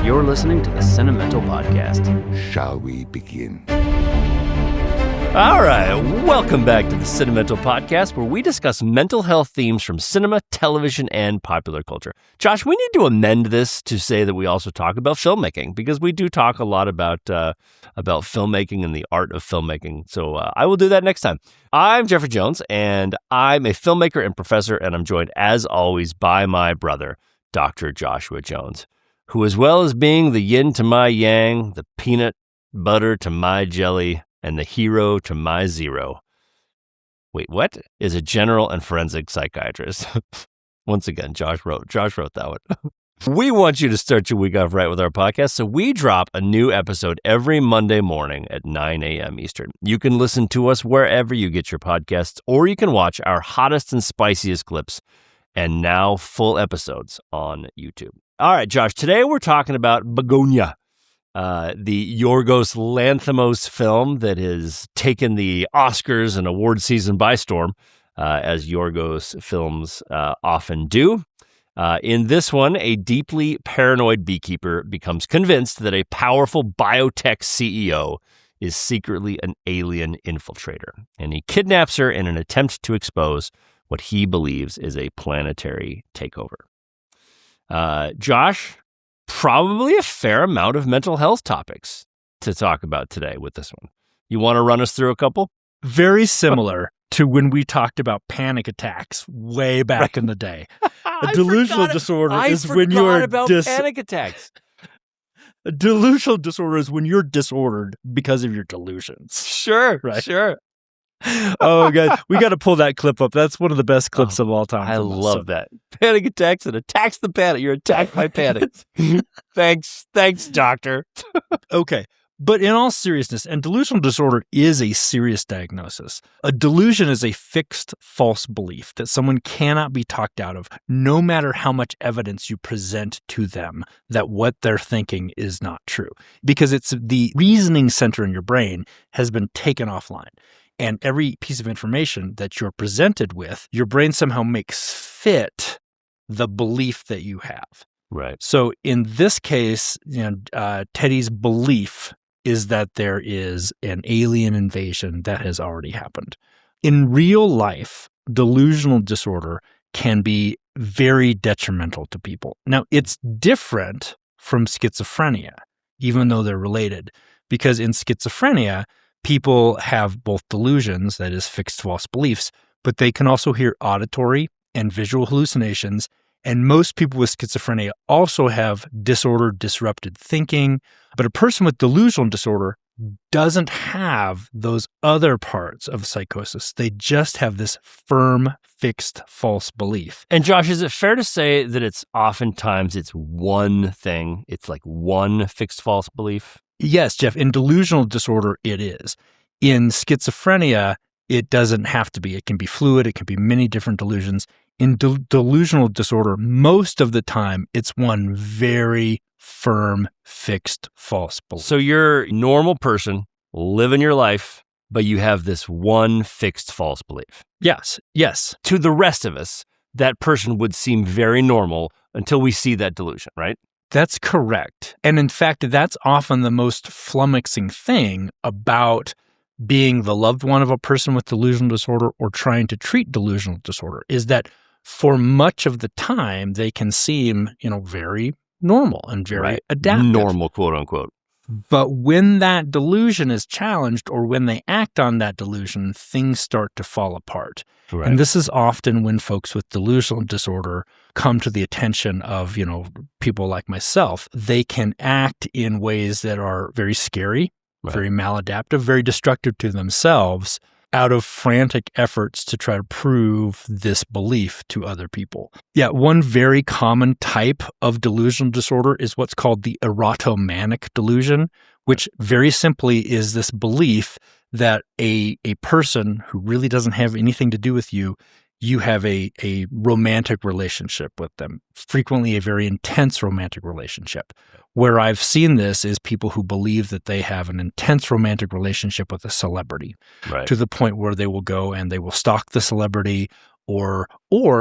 You're listening to the Cinemental Podcast. Shall we begin? All right, welcome back to the Cinemental Podcast, where we discuss mental health themes from cinema, television, and popular culture. Josh, we need to amend this to say that we also talk about filmmaking, because we do talk a lot about filmmaking and the art of filmmaking. So I will do that next time. I'm Jeffrey Jones, and I'm a filmmaker and professor, and I'm joined, as always, by my brother, Dr. Joshua Jones, who, as well as being the yin to my yang, the peanut butter to my jelly, and the hero to my zero. Wait, what? Is a general and forensic psychiatrist. Once again, Josh wrote that one. We want you to start your week off right with our podcast, so we drop a new episode every Monday morning at 9 a.m. Eastern. You can listen to us wherever you get your podcasts, or you can watch our hottest and spiciest clips and now full episodes on YouTube. All right, Josh, today we're talking about Bugonia, the Yorgos Lanthimos film that has taken the Oscars and award season by storm, as Yorgos films often do. In this one, a deeply paranoid beekeeper becomes convinced that a powerful biotech CEO is secretly an alien infiltrator, and he kidnaps her in an attempt to expose what he believes is a planetary takeover. Josh, probably a fair amount of mental health topics to talk about today with this one. You want to run us through a couple? Very similar to when we talked about panic attacks way back in the day. A delusional disorder is when you're panic attacks. A delusional disorder is when you're disordered because of your delusions. Sure, right? Sure. Oh, God. We got to pull that clip up. That's one of the best clips of all time. I love that. Panic attacks and attacks the panic. You're attacked by panic. Thanks, doctor. Okay. But in all seriousness, and delusional disorder is a serious diagnosis. A delusion is a fixed false belief that someone cannot be talked out of, no matter how much evidence you present to them that what they're thinking is not true. Because it's the reasoning center in your brain has been taken offline. And every piece of information that you're presented with, your brain somehow makes fit the belief that you have. Right. So in this case, Teddy's belief is that there is an alien invasion that has already happened. In real life, delusional disorder can be very detrimental to people. Now, it's different from schizophrenia, even though they're related, because in schizophrenia, people have both delusions, that is fixed false beliefs, but they can also hear auditory and visual hallucinations. And most people with schizophrenia also have disordered, disrupted thinking. But a person with delusional disorder doesn't have those other parts of psychosis. They just have this firm, fixed false belief. And Josh, is it fair to say that it's one thing? It's like one fixed false belief? Yes, Jeff. In delusional disorder, it is. In schizophrenia, it doesn't have to be. It can be fluid. It can be many different delusions. In delusional disorder, most of the time, it's one very firm, fixed false belief. So you're a normal person, living your life, but you have this one fixed false belief. Yes. To the rest of us, that person would seem very normal until we see that delusion, right? That's correct. And in fact, that's often the most flummoxing thing about being the loved one of a person with delusional disorder or trying to treat delusional disorder, is that for much of the time, they can seem, very normal and very adaptive. Normal, quote unquote. But when that delusion is challenged or when they act on that delusion, things start to fall apart. Right. And this is often when folks with delusional disorder come to the attention of, people like myself. They can act in ways that are very scary, very maladaptive, very destructive to themselves, out of frantic efforts to try to prove this belief to other people. Yeah, one very common type of delusional disorder is what's called the erotomanic delusion, which very simply is this belief that a person who really doesn't have anything to do with you, you have a romantic relationship with them, frequently a very intense romantic relationship. Where I've seen this is people who believe that they have an intense romantic relationship with a celebrity, to the point where they will go and they will stalk the celebrity, or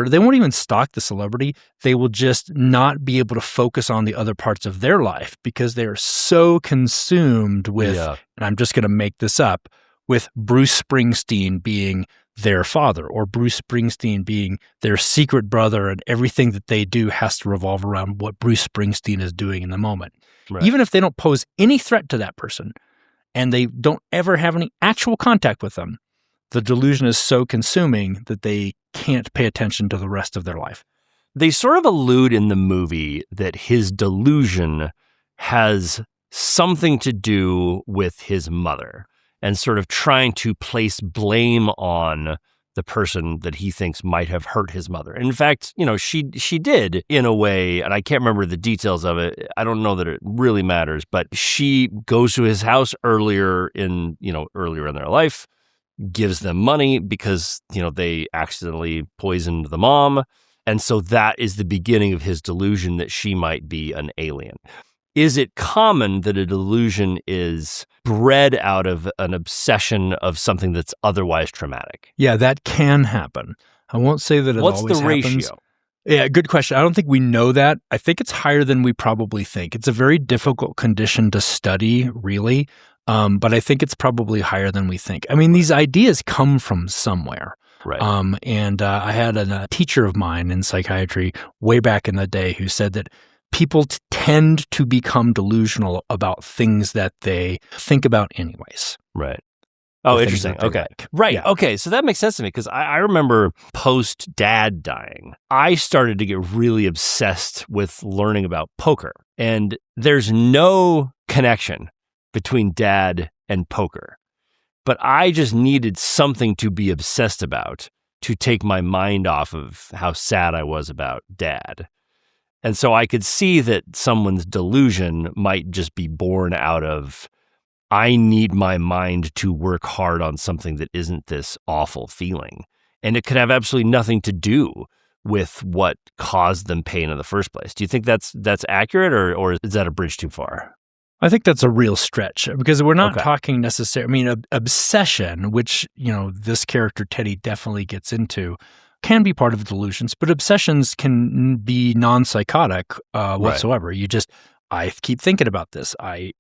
they won't even stalk the celebrity. They will just not be able to focus on the other parts of their life because they are so consumed with, and I'm just going to make this up, with Bruce Springsteen being their father or Bruce Springsteen being their secret brother, and everything that they do has to revolve around what Bruce Springsteen is doing in the moment. Right. Even if they don't pose any threat to that person and they don't ever have any actual contact with them, the delusion is so consuming that they can't pay attention to the rest of their life. They sort of allude in the movie that his delusion has something to do with his mother, and sort of trying to place blame on the person that he thinks might have hurt his mother. And in fact, she did in a way, and I can't remember the details of it. I don't know that it really matters, but she goes to his house earlier in their life, gives them money because, they accidentally poisoned the mom. And so that is the beginning of his delusion that she might be an alien. Is it common that a delusion is bred out of an obsession of something that's otherwise traumatic? Yeah, that can happen. I won't say that it always happens. What's the ratio? Yeah, good question. I don't think we know that. I think it's higher than we probably think. It's a very difficult condition to study, really, but I think it's probably higher than we think. I mean, these ideas come from somewhere. Right. And I had a teacher of mine in psychiatry way back in the day who said that people tend to become delusional about things that they think about anyways. Right. Oh, interesting. Okay. Like. Right. Yeah. Okay. So that makes sense to me because I remember post-dad dying, I started to get really obsessed with learning about poker. And there's no connection between dad and poker. But I just needed something to be obsessed about to take my mind off of how sad I was about dad. And so I could see that someone's delusion might just be born out of, I need my mind to work hard on something that isn't this awful feeling. And it could have absolutely nothing to do with what caused them pain in the first place. Do you think that's accurate, or is that a bridge too far? I think that's a real stretch because we're not talking necessarily. I mean, obsession, which, this character Teddy definitely gets into, can be part of delusions, but obsessions can be non-psychotic whatsoever. Right. I keep thinking about this. I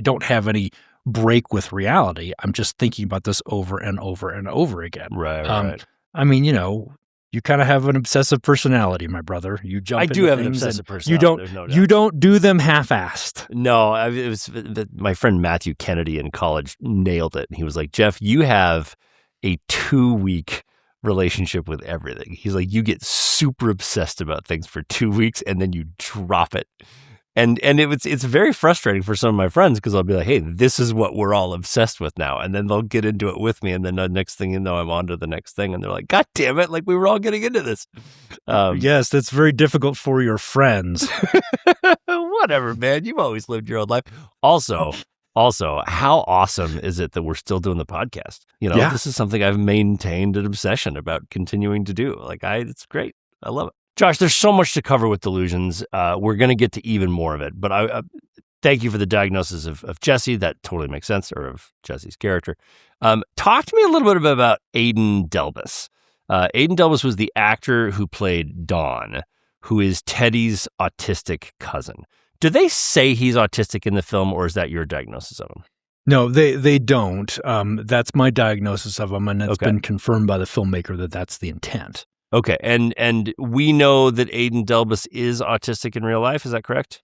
don't have any break with reality. I'm just thinking about this over and over and over again. Right. I mean, you kind of have an obsessive personality, my brother. You jump. I do have an obsessive personality. You don't do them half-assed. No, it was my friend Matthew Kennedy in college nailed it. He was like, Jeff, you have a 2-week relationship with everything. He's like, you get super obsessed about things for 2 weeks and then you drop it. And it's very frustrating for some of my friends because I'll be like, hey, this is what we're all obsessed with now. And then they'll get into it with me. And then the next thing you know, I'm on to the next thing. And they're like, God damn it. Like we were all getting into this. Yes, that's very difficult for your friends. Whatever, man. You've always lived your own life. Also, how awesome is it that we're still doing the podcast? This is something I've maintained an obsession about continuing to do. It's great. I love it. Josh, there's so much to cover with delusions. We're going to get to even more of it, but I thank you for the diagnosis of Jesse. That totally makes sense, or of Jesse's character. Talk to me a little bit about Aidan Delbis. Aidan Delbis was the actor who played Don, who is Teddy's autistic cousin. Do they say he's autistic in the film, or is that your diagnosis of him? No, they don't. That's my diagnosis of him, and it's been confirmed by the filmmaker that that's the intent. Okay, and we know that Aidan Delbis is autistic in real life. Is that correct?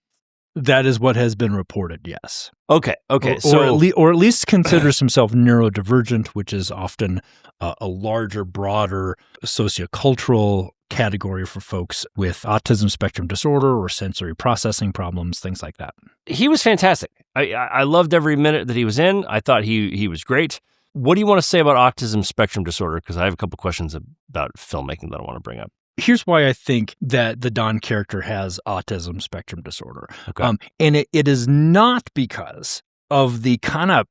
That is what has been reported. Yes. Okay. Or at least considers himself neurodivergent, which is often a larger, broader sociocultural category for folks with autism spectrum disorder or sensory processing problems, things like that. He was fantastic. I loved every minute that he was in. I thought he was great. What do you want to say about autism spectrum disorder? Because I have a couple questions about filmmaking that I want to bring up. Here's why I think that the Don character has autism spectrum disorder. Okay. And it is not because of the kind of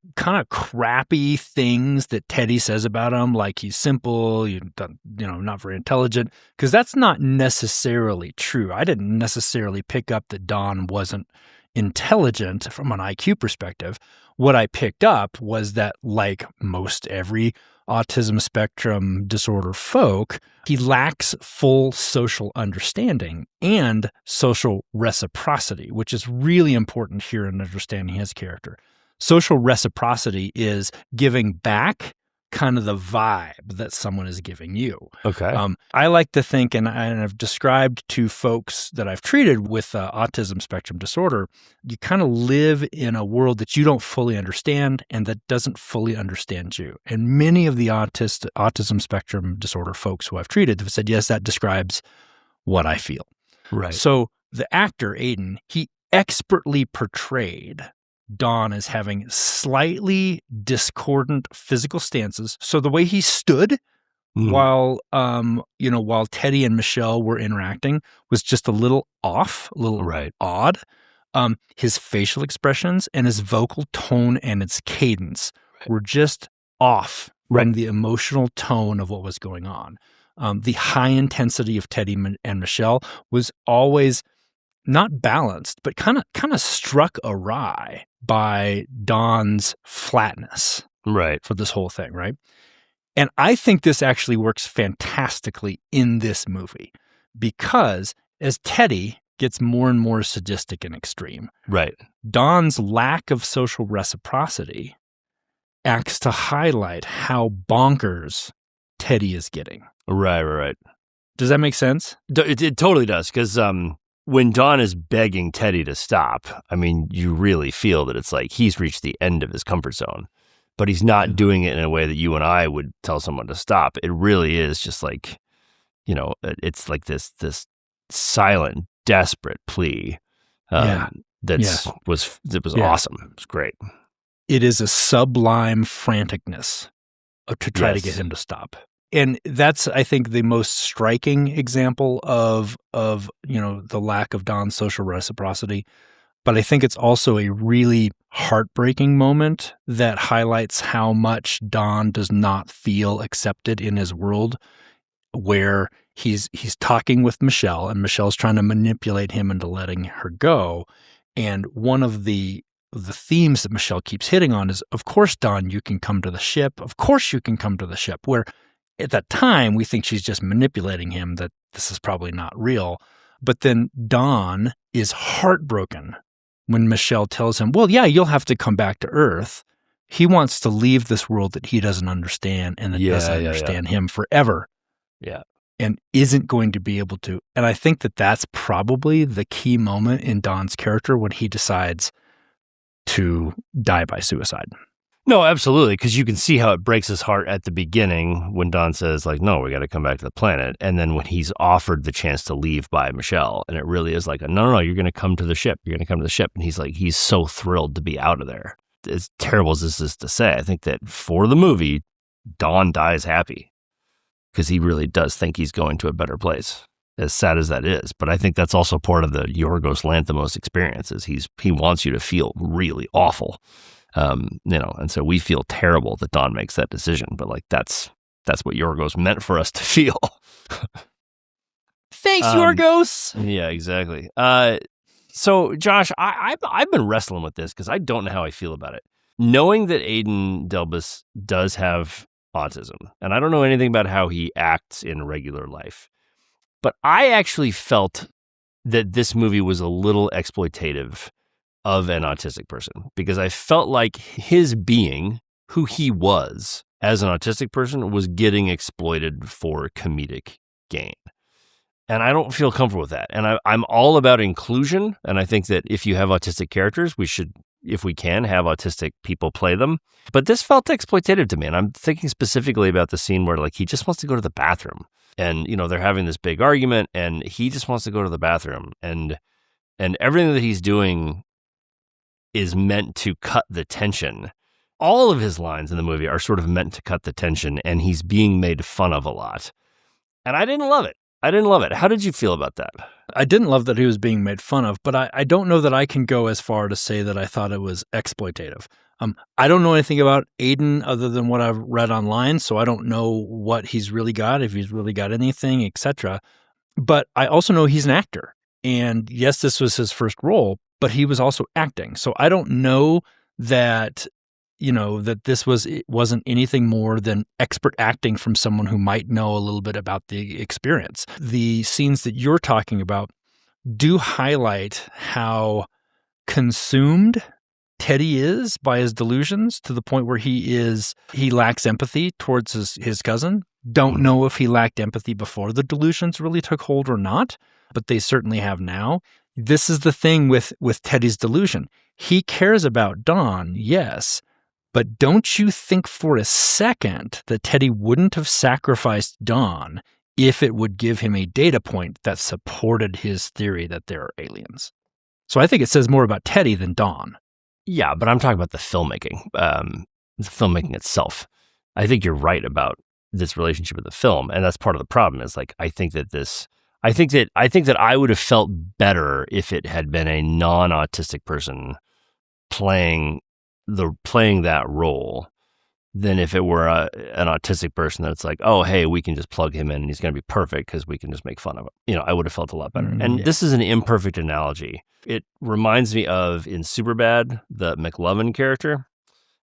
crappy things that Teddy says about him, like he's simple, not very intelligent, because that's not necessarily true. I didn't necessarily pick up that Don wasn't intelligent from an IQ perspective. What I picked up was that, like most every autism spectrum disorder folk, he lacks full social understanding and social reciprocity, which is really important here in understanding his character. Social reciprocity is giving back kind of the vibe that someone is giving you. Okay. I like to think, and I've described to folks that I've treated with autism spectrum disorder, you kind of live in a world that you don't fully understand and that doesn't fully understand you. And many of the autism spectrum disorder folks who I've treated have said, yes, that describes what I feel. Right. So the actor, Aidan, he expertly portrayed Don as having slightly discordant physical stances. So the way he stood while Teddy and Michelle were interacting was just a little off, a little odd. His facial expressions and his vocal tone and its cadence were just off from the emotional tone of what was going on. The high intensity of Teddy and Michelle was always not balanced, but kind of struck awry by Don's flatness for this whole thing, right? And I think this actually works fantastically in this movie because as Teddy gets more and more sadistic and extreme, Don's lack of social reciprocity acts to highlight how bonkers Teddy is getting. Right. Does that make sense? It totally does, because when Don is begging Teddy to stop, I mean, you really feel that it's like he's reached the end of his comfort zone, but he's not doing it in a way that you and I would tell someone to stop. It really is just like, it's like this silent, desperate plea. Was awesome. It was great. It is a sublime franticness to try to get him to stop. And that's, I think, the most striking example of the lack of Don's social reciprocity. But I think it's also a really heartbreaking moment that highlights how much Don does not feel accepted in his world, where he's talking with Michelle, and Michelle's trying to manipulate him into letting her go. And one of the themes that Michelle keeps hitting on is, of course, Don, you can come to the ship. Of course you can come to the ship. Where at that time, we think she's just manipulating him, that this is probably not real. But then Don is heartbroken when Michelle tells him, well, yeah, you'll have to come back to Earth. He wants to leave this world that he doesn't understand and that doesn't understand him forever. Yeah. And isn't going to be able to. And I think that that's probably the key moment in Don's character when he decides to die by suicide. No, absolutely, because you can see how it breaks his heart at the beginning when Don says, like, no, we got to come back to the planet. And then when he's offered the chance to leave by Michelle, and it really is like, no, you're going to come to the ship. You're going to come to the ship. And he's like, he's so thrilled to be out of there. As terrible as this is to say, I think that for the movie, Don dies happy because he really does think he's going to a better place, as sad as that is. But I think that's also part of the Yorgos Lanthimos experience, is he wants you to feel really awful. And so we feel terrible that Don makes that decision, but like that's what Yorgos meant for us to feel. Thanks, Yorgos. Yeah, exactly. So Josh, I've been wrestling with this because I don't know how I feel about it. Knowing that Aidan Delbis does have autism, and I don't know anything about how he acts in regular life, but I actually felt that this movie was a little exploitative of an autistic person, because I felt like his being, who he was as an autistic person, was getting exploited for comedic gain. And I don't feel comfortable with that. And I'm all about inclusion. And I think that if you have autistic characters, we should, if we can, have autistic people play them. But this felt exploitative to me. And I'm thinking specifically about the scene where like he just wants to go to the bathroom. And, they're having this big argument and he just wants to go to the bathroom. And everything that he's doing is meant to cut the tension. All of his lines in the movie are sort of meant to cut the tension, and he's being made fun of a lot. And I didn't love it. How did you feel about that? I didn't love that he was being made fun of, but I don't know that I can go as far to say that I thought it was exploitative. I don't know anything about Aidan other than what I've read online, so I don't know what he's really got, if he's really got anything, etc. But I also know he's an actor. And yes, this was his first role, but he was also acting. So I don't know that that it wasn't anything more than expert acting from someone who might know a little bit about the experience. The scenes that you're talking about do highlight how consumed Teddy is by his delusions, to the point where he lacks empathy towards his cousin. Don't know if he lacked empathy before the delusions really took hold or not, but they certainly have now. This is the thing with Teddy's delusion. He cares about Dawn, yes, but don't you think for a second that Teddy wouldn't have sacrificed Dawn if it would give him a data point that supported his theory that there are aliens? So I think it says more about Teddy than Dawn. Yeah, but I'm talking about the filmmaking itself. I think you're right about this relationship with the film, and that's part of the problem. Is like I think that I would have felt better if it had been a non-autistic person playing that role than if it were an autistic person that's like, oh, hey, we can just plug him in and he's going to be perfect because we can just make fun of him. I would have felt a lot better. And this is an imperfect analogy. It reminds me of, in Superbad, the McLovin character.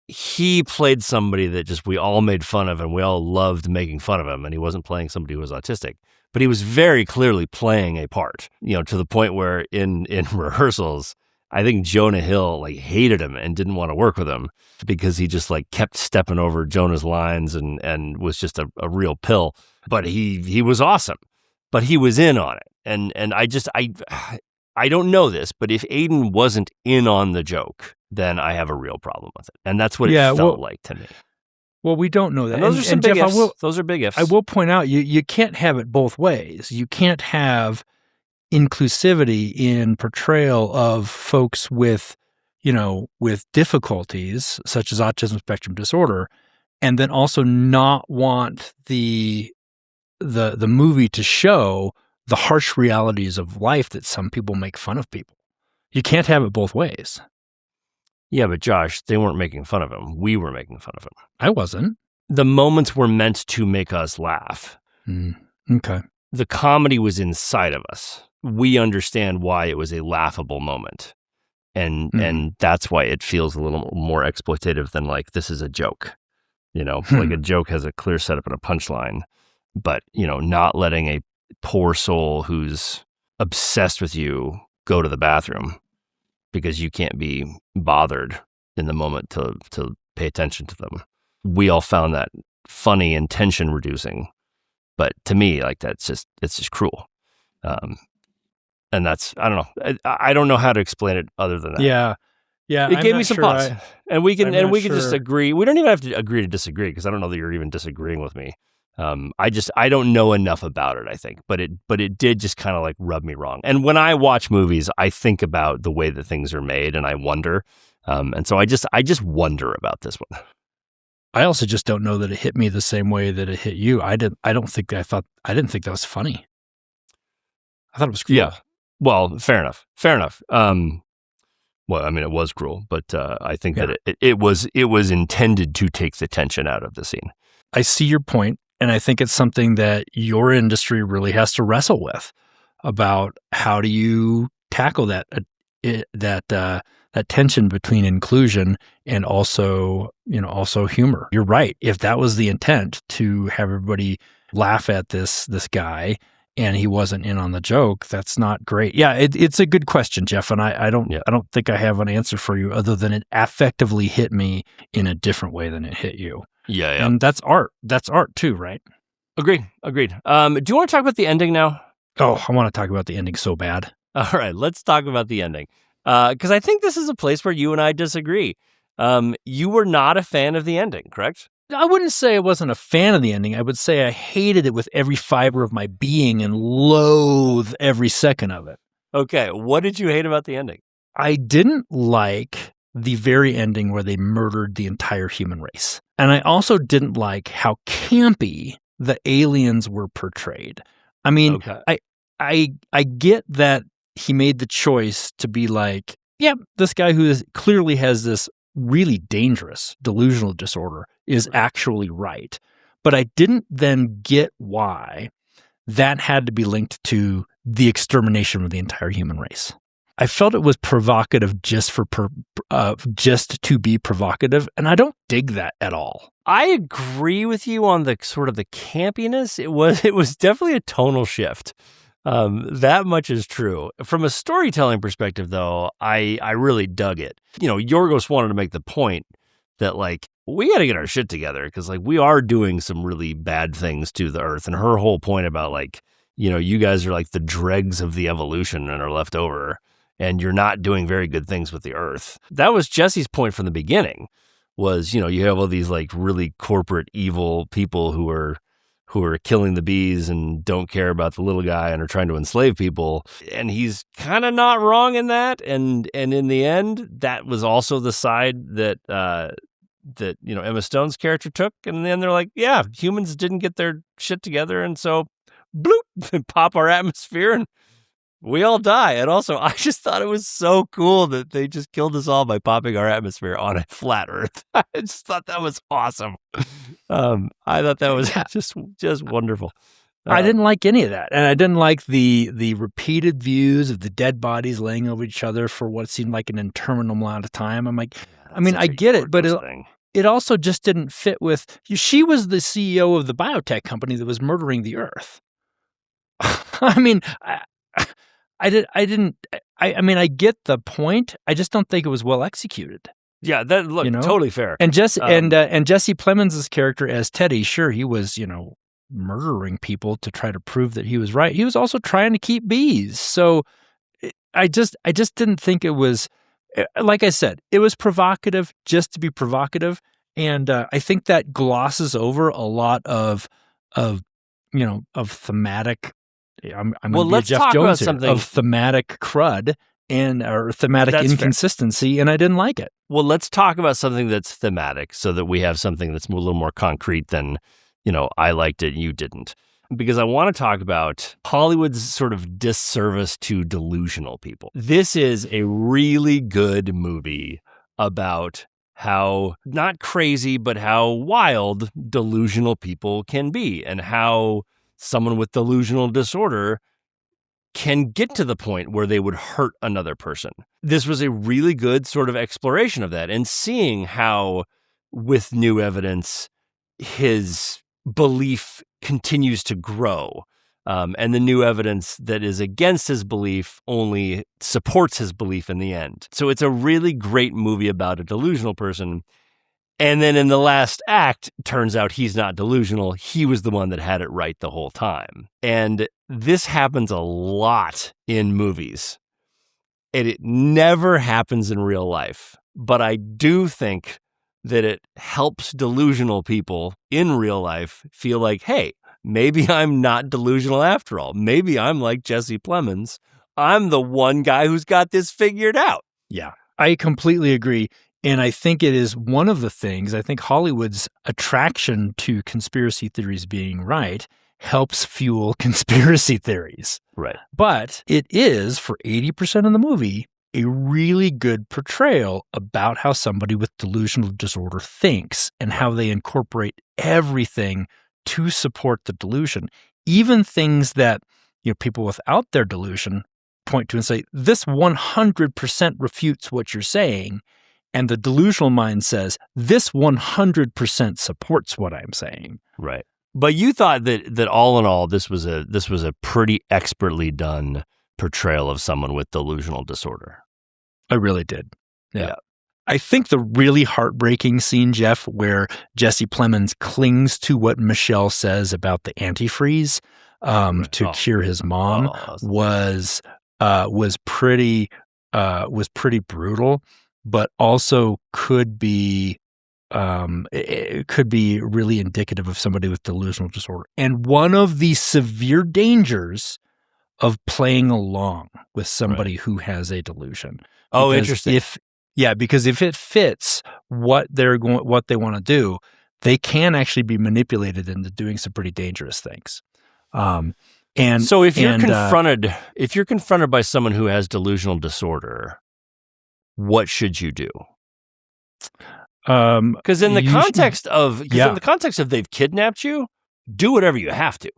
He played somebody that we all made fun of and we all loved making fun of him, and he wasn't playing somebody who was autistic. But he was very clearly playing a part, to the point where in rehearsals, I think Jonah Hill hated him and didn't want to work with him because he just kept stepping over Jonah's lines and was just a real pill. But he was awesome. But he was in on it. And I don't know this, but if Aidan wasn't in on the joke, then I have a real problem with it. And that's what it felt like to me. Well, we don't know that. And those are some big ifs. Those are big ifs. I will point out, you can't have it both ways. You can't have inclusivity in portrayal of folks with difficulties such as autism spectrum disorder, and then also not want the movie to show the harsh realities of life that some people make fun of people. You can't have it both ways. Yeah, but Josh, they weren't making fun of him. We were making fun of him. I wasn't. The moments were meant to make us laugh. Okay. The comedy was inside of us. We understand why it was a laughable moment. And that's why it feels a little more exploitative than this is a joke. A joke has a clear setup and a punchline, but not letting a poor soul who's obsessed with you go to the bathroom because you can't be bothered in the moment to pay attention to them. We all found that funny and tension reducing, but to me, it's just cruel. And that's, I don't know. I don't know how to explain it other than that. Yeah. It gave me some pause. And we can just agree. We don't even have to agree to disagree, because I don't know that you're even disagreeing with me. I don't know enough about it, I think, but it did just kind of rub me wrong. And when I watch movies, I think about the way that things are made, and I wonder. And so I just wonder about this one. I also just don't know that it hit me the same way that it hit you. I didn't think that was funny. I thought it was cruel. Yeah. Well, fair enough. Well, I mean, it was cruel, but I think that it was intended to take the tension out of the scene. I see your point, and I think it's something that your industry really has to wrestle with, about how do you tackle that tension between inclusion and also humor. You're right. If that was the intent, to have everybody laugh at this guy, and he wasn't in on the joke, that's not great. Yeah, it's a good question, Jeff, and I don't think I have an answer for you other than it affectively hit me in a different way than it hit you. Yeah. And that's art. That's art too, right? Agreed. Do you want to talk about the ending now? Oh, I want to talk about the ending so bad. All right, let's talk about the ending. Because I think this is a place where you and I disagree. You were not a fan of the ending, correct? I wouldn't say I wasn't a fan of the ending. I would say I hated it with every fiber of my being and loathe every second of it. Okay, what did you hate about the ending? I didn't like the very ending where they murdered the entire human race. And I also didn't like how campy the aliens were portrayed. I mean, okay. I get that he made the choice to be like, yeah, this guy who clearly has this really dangerous delusional disorder is actually right. But I didn't then get why that had to be linked to the extermination of the entire human race. I felt it was provocative just to be provocative, and I don't dig that at all. I agree with you on the sort of the campiness. It was definitely a tonal shift. That much is true. From a storytelling perspective, though, I really dug it. Yorgos wanted to make the point that, like, we got to get our shit together because, like, we are doing some really bad things to the earth. And her whole point about, like, you guys are like the dregs of the evolution and are left over, and you're not doing very good things with the earth. That was Jesse's point from the beginning, was, you have all these, like, really corporate evil people who are killing the bees and don't care about the little guy and are trying to enslave people. And he's kind of not wrong in that. And in the end, that was also the side that Emma Stone's character took. And then they're like, yeah, humans didn't get their shit together. And so, bloop, pop our atmosphere and we all die. And also, I just thought it was so cool that they just killed us all by popping our atmosphere on a flat Earth. I just thought that was awesome. I thought that was just wonderful. I didn't like any of that. And I didn't like the repeated views of the dead bodies laying over each other for what seemed like an interminable amount of time. I'm like, I get it, but it also just didn't fit with, she was the CEO of the biotech company that was murdering the Earth. I get the point. I just don't think it was well executed. Yeah, totally fair. And Jesse Plemons' character as Teddy, sure, he was, murdering people to try to prove that he was right. He was also trying to keep bees. So I just didn't think it was, like I said, it was provocative just to be provocative. And I think that glosses over a lot of thematic. Let's talk about something of thematic crud or thematic inconsistency, and I didn't like it. Well, let's talk about something that's thematic so that we have something that's a little more concrete than, I liked it and you didn't. Because I want to talk about Hollywood's sort of disservice to delusional people. This is a really good movie about how not crazy, but how wild delusional people can be, and how someone with delusional disorder can get to the point where they would hurt another person. This was a really good sort of exploration of that, and seeing how, with new evidence, his belief continues to grow. And the new evidence that is against his belief only supports his belief in the end. So it's a really great movie about a delusional person. And then in the last act, turns out he's not delusional. He was the one that had it right the whole time. And this happens a lot in movies. And it never happens in real life. But I do think that it helps delusional people in real life feel like, hey, maybe I'm not delusional after all. Maybe I'm like Jesse Plemons. I'm the one guy who's got this figured out. Yeah, I completely agree. And I think it is one of the things, I think Hollywood's attraction to conspiracy theories being right helps fuel conspiracy theories. Right. But it is, for 80% of the movie, a really good portrayal about how somebody with delusional disorder thinks and how they incorporate everything to support the delusion. Even things that people without their delusion point to and say, this 100% refutes what you're saying. And the delusional mind says, this 100% supports what I'm saying. Right. But you thought that all in all, this was a pretty expertly done portrayal of someone with delusional disorder. I really did. Yeah. I think the really heartbreaking scene, Jeff, where Jesse Plemons clings to what Michelle says about the antifreeze to cure his mom was pretty brutal, but also could be it could be really indicative of somebody with delusional disorder. And one of the severe dangers of playing along with somebody who has a delusion. Oh, interesting. Because if it fits what they want to do, they can actually be manipulated into doing some pretty dangerous things. And so if you're confronted by someone who has delusional disorder, what should you do? Because in the context of they've kidnapped you, do whatever you have to.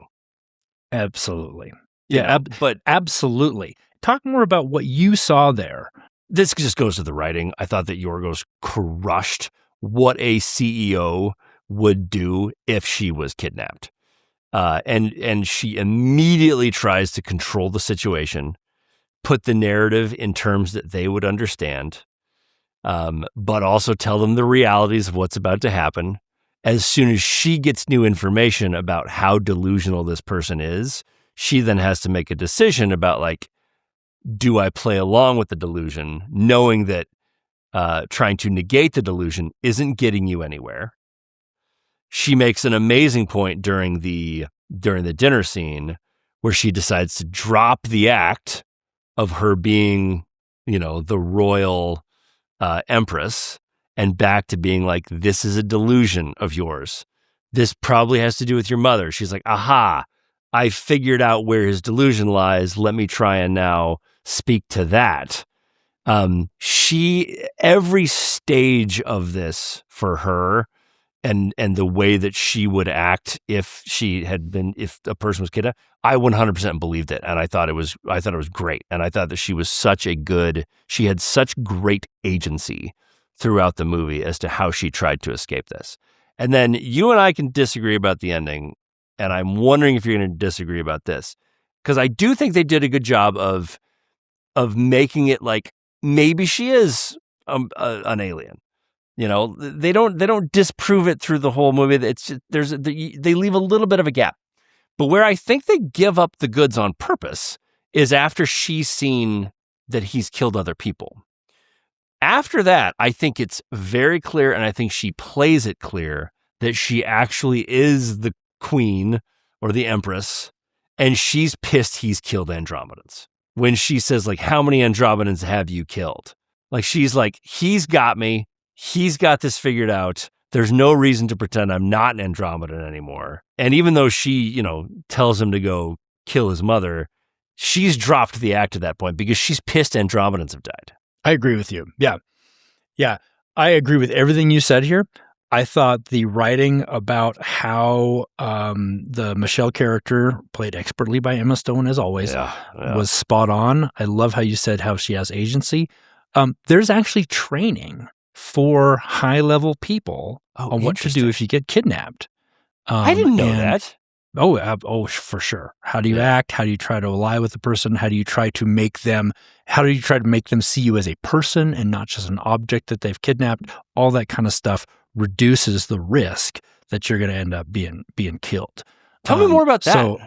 Absolutely. Yeah, but absolutely. talk more about what you saw there. This just goes to the writing. I thought that Yorgos crushed what a CEO would do if she was kidnapped. And she immediately tries to control the situation, put the narrative in terms that they would understand, but also tell them the realities of what's about to happen. As soon as she gets new information about how delusional this person is, she then has to make a decision about, like, do I play along with the delusion, knowing that trying to negate the delusion isn't getting you anywhere. She makes an amazing point during the dinner scene where she decides to drop the act of her being, the royal empress, and back to being like, this is a delusion of yours. This probably has to do with your mother. She's like, aha, I figured out where his delusion lies. Let me try and now speak to that. Every stage of this for her and the way that she would act if a person was kidnapped, I 100% believed it. And I thought it was great. And I thought that she had such great agency throughout the movie as to how she tried to escape this. And then you and I can disagree about the ending. And I'm wondering if you're going to disagree about this, because I do think they did a good job of making it like maybe she is an alien. They don't disprove it through the whole movie. It's just, they leave a little bit of a gap. But where I think they give up the goods on purpose is after she's seen that he's killed other people. After that, I think it's very clear, and I think she plays it clear, that she actually is the queen or the empress, and she's pissed he's killed Andromedans. When she says, like, how many Andromedans have you killed? Like, she's like, he's got me. He's got this figured out. There's no reason to pretend I'm not an Andromedan anymore. And even though she, tells him to go kill his mother, she's dropped the act at that point because she's pissed Andromedans have died. I agree with you. Yeah. Yeah. I agree with everything you said here. I thought the writing about how the Michelle character, played expertly by Emma Stone as always, was spot on. I love how you said how she has agency. There's actually training for high-level people on what to do if you get kidnapped. I didn't know that. Oh, for sure. How do you act? How do you try to ally with the person? How do you try to make them see you as a person and not just an object that they've kidnapped? All that kind of stuff reduces the risk that you're going to end up being killed. Tell me more about that. So,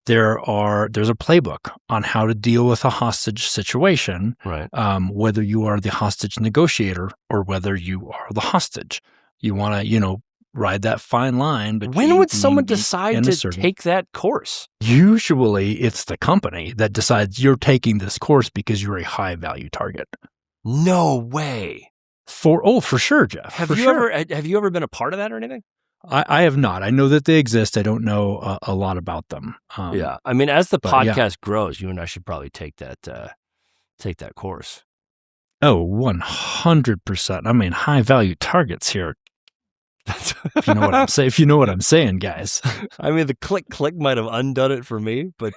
there's a playbook on how to deal with a hostage situation, right? Whether you are the hostage negotiator or whether you are the hostage. You want to, ride that fine line. But when would someone decide to take that course? Usually it's the company that decides you're taking this course because you're a high value target. No way. For sure, Jeff. Have you ever been a part of that or anything? I have not. I know that they exist. I don't know a lot about them. Yeah. I mean, as the podcast grows, you and I should probably take that course. Oh, 100%. I mean, high value targets here. If you know what I'm saying. If you know what I'm saying, guys. I mean, the click might have undone it for me, but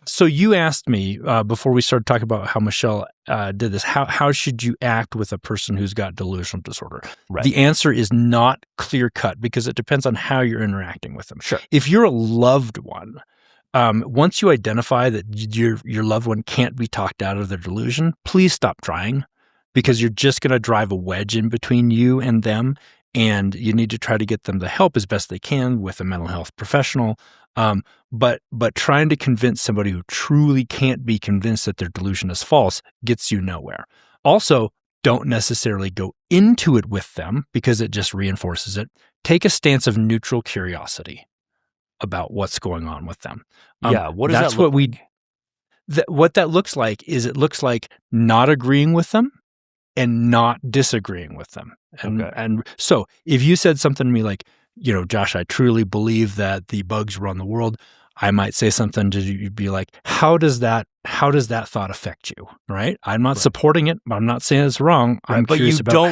so you asked me before we started talking about how Michelle did this. How should you act with a person who's got delusional disorder? Right. The answer is not clear cut because it depends on how you're interacting with them. Sure. If you're a loved one, once you identify that your loved one can't be talked out of their delusion, please stop trying, because you're just going to drive a wedge in between you and them, and you need to try to get them the help as best they can with a mental health professional. But trying to convince somebody who truly can't be convinced that their delusion is false gets you nowhere. Also, don't necessarily go into it with them because it just reinforces it. Take a stance of neutral curiosity about what's going on with them. What does that look like? What that looks like is it looks like not agreeing with them and not disagreeing with them. And so if you said something to me like, Josh, I truly believe that the bugs run the world, I might say something to you, be like, how does that thought affect you? Right? I'm not supporting it, but I'm not saying it's wrong. I'm curious about how you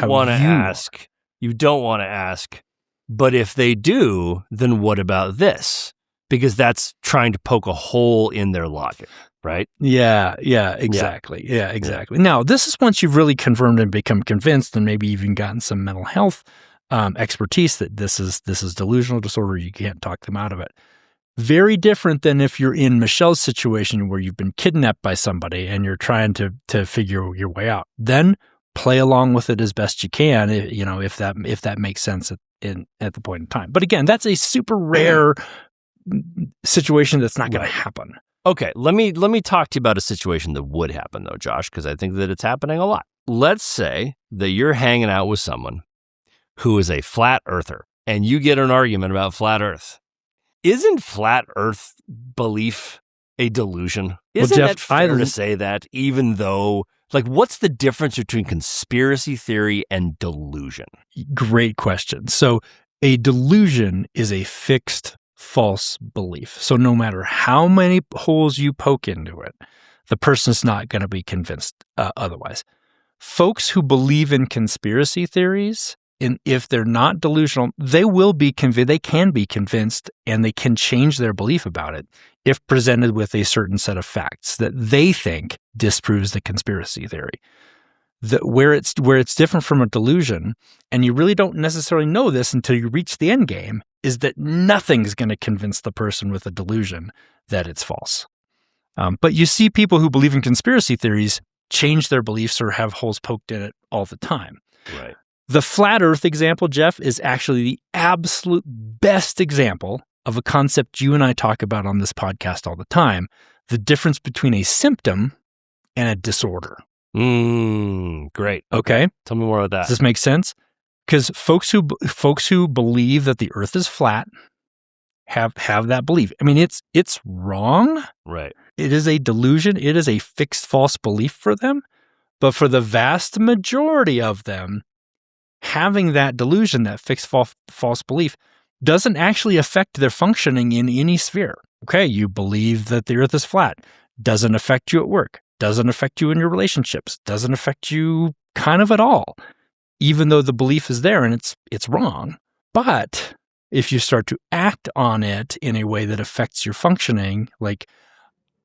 You don't want to ask, but if they do, then what about this? because that's trying to poke a hole in their logic, right? Yeah, exactly. Yeah, exactly. Now, this is once you've really confirmed and become convinced, and maybe even gotten some mental health expertise that this is delusional disorder. You can't talk them out of it. Very different than if you're in Michelle's situation where you've been kidnapped by somebody and you're trying to figure your way out. Then play along with it as best you can, if that makes sense at the point in time. But again, that's a super rare situation that's not going to happen. Okay, let me talk to you about a situation that would happen though, Josh, because I think that it's happening a lot. Let's say that you're hanging out with someone who is a flat earther and you get an argument about flat earth. Isn't flat earth belief a delusion? Isn't Jeff, it fair to say that, even though, what's the difference between conspiracy theory and delusion? Great question. So a delusion is a fixed false belief. So no matter how many holes you poke into it, the person's not going to be convinced otherwise. Folks who believe in conspiracy theories, and if they're not delusional, they will be convinced. They can be convinced, and they can change their belief about it if presented with a certain set of facts that they think disproves the conspiracy theory. Where it's different from a delusion, and you really don't necessarily know this until you reach the end game, is that nothing's going to convince the person with a delusion that it's false. But you see people who believe in conspiracy theories change their beliefs or have holes poked in it all the time. Right. The flat earth example, Jeff, is actually the absolute best example of a concept you and I talk about on this podcast all the time, the difference between a symptom and a disorder. Great. Okay. Tell me more about that. Does this make sense? Because folks who believe that the earth is flat have that belief. I mean, it's wrong. Right. It is a delusion. It is a fixed false belief for them. But for the vast majority of them, having that delusion, that fixed false belief, doesn't actually affect their functioning in any sphere. Okay, you believe that the earth is flat. Doesn't affect you at work. Doesn't affect you in your relationships. Doesn't affect you kind of at all, even though the belief is there and it's wrong. But if you start to act on it in a way that affects your functioning, like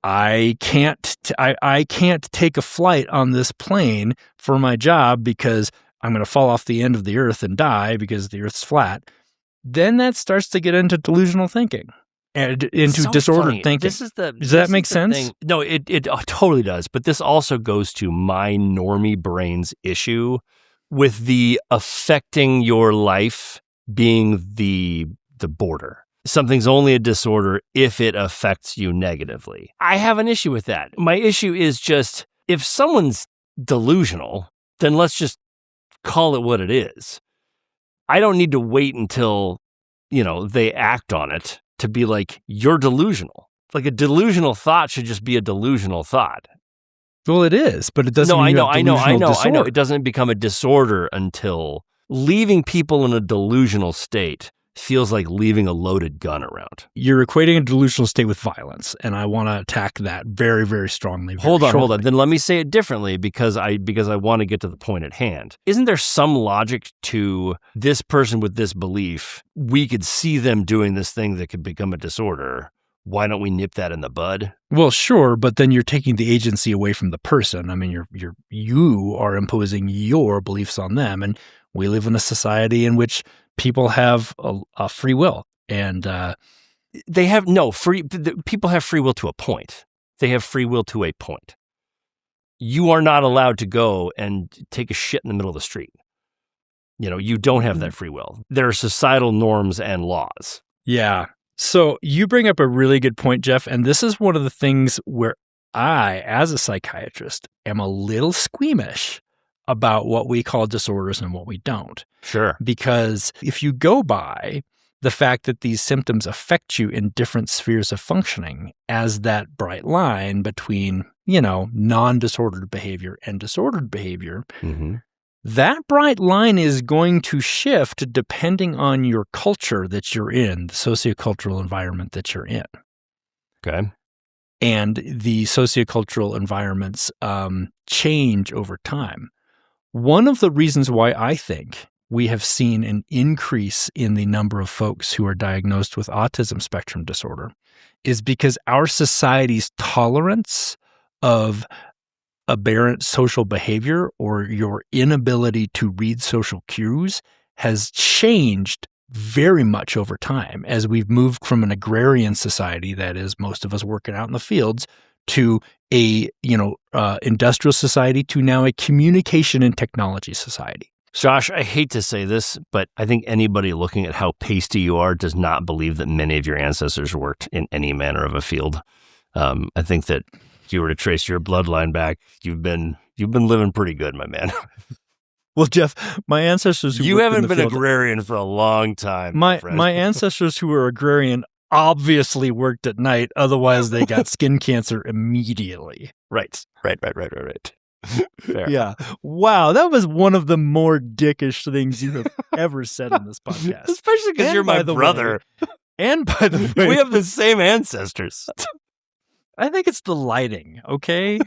I can't take a flight on this plane for my job because I'm going to fall off the end of the earth and die because the earth's flat, then that starts to get into delusional thinking and into disordered thinking. Does that make sense? No, it totally does. But this also goes to my normie brain's issue with the affecting your life being the border. Something's only a disorder if it affects you negatively. I have an issue with that. My issue is just, if someone's delusional, then let's just call it what it is. I don't need to wait until, they act on it to be like, you're delusional. Like, a delusional thought should just be a delusional thought. Well, it is, but it doesn't mean I know. It doesn't become a disorder until leaving people in a delusional state feels like leaving a loaded gun around. You're equating a delusional state with violence, and I want to attack that very, very strongly. Hold on. Then let me say it differently because I want to get to the point at hand. Isn't there some logic to this person with this belief? We could see them doing this thing that could become a disorder. Why don't we nip that in the bud? Well, sure, but then you're taking the agency away from the person. I mean, you are imposing your beliefs on them, and we live in a society in which people have a free will, and they have no free. People have free will to a point. They have free will to a point. You are not allowed to go and take a shit in the middle of the street. You don't have that free will. There are societal norms and laws. Yeah. So you bring up a really good point, Jeff, and this is one of the things where I, as a psychiatrist, am a little squeamish about what we call disorders and what we don't. Sure. Because if you go by the fact that these symptoms affect you in different spheres of functioning as that bright line between, non-disordered behavior and disordered behavior, that bright line is going to shift depending on your culture that you're in, the sociocultural environment that you're in. Okay. And the sociocultural environments change over time. One of the reasons why I think we have seen an increase in the number of folks who are diagnosed with autism spectrum disorder is because our society's tolerance of aberrant social behavior or your inability to read social cues has changed very much over time as we've moved from an agrarian society, that is most of us working out in the fields, to a industrial society, to now a communication and technology society. Josh, I hate to say this, but I think anybody looking at how pasty you are does not believe that many of your ancestors worked in any manner of a field. I think that if you were to trace your bloodline back, you've been living pretty good, my man. Well, Jeff, my ancestors you haven't been agrarian for a long time. My ancestors who were agrarian obviously worked at night, otherwise they got skin cancer immediately. Right. Fair. Yeah. Wow, that was one of the more dickish things you have ever said in this podcast. Especially because you're my brother. And by the way, we have the same ancestors. I think it's the lighting, okay?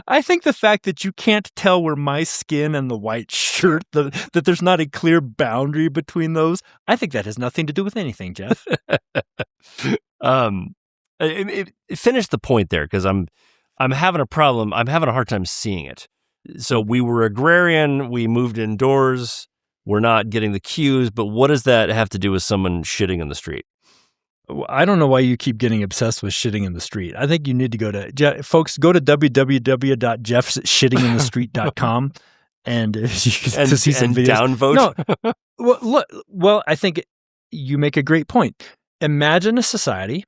I think the fact that you can't tell where my skin and the white shirt, that there's not a clear boundary between those, I think that has nothing to do with anything, Jeff. Finish the point there, because I'm having a problem. I'm having a hard time seeing it. So we were agrarian. We moved indoors. We're not getting the cues. But what does that have to do with someone shitting in the street? I don't know why you keep getting obsessed with shitting in the street. I think you need to go to www.jeffshittinginthestreet.com and to see some videos. Downvote. No, well, I think you make a great point. Imagine a society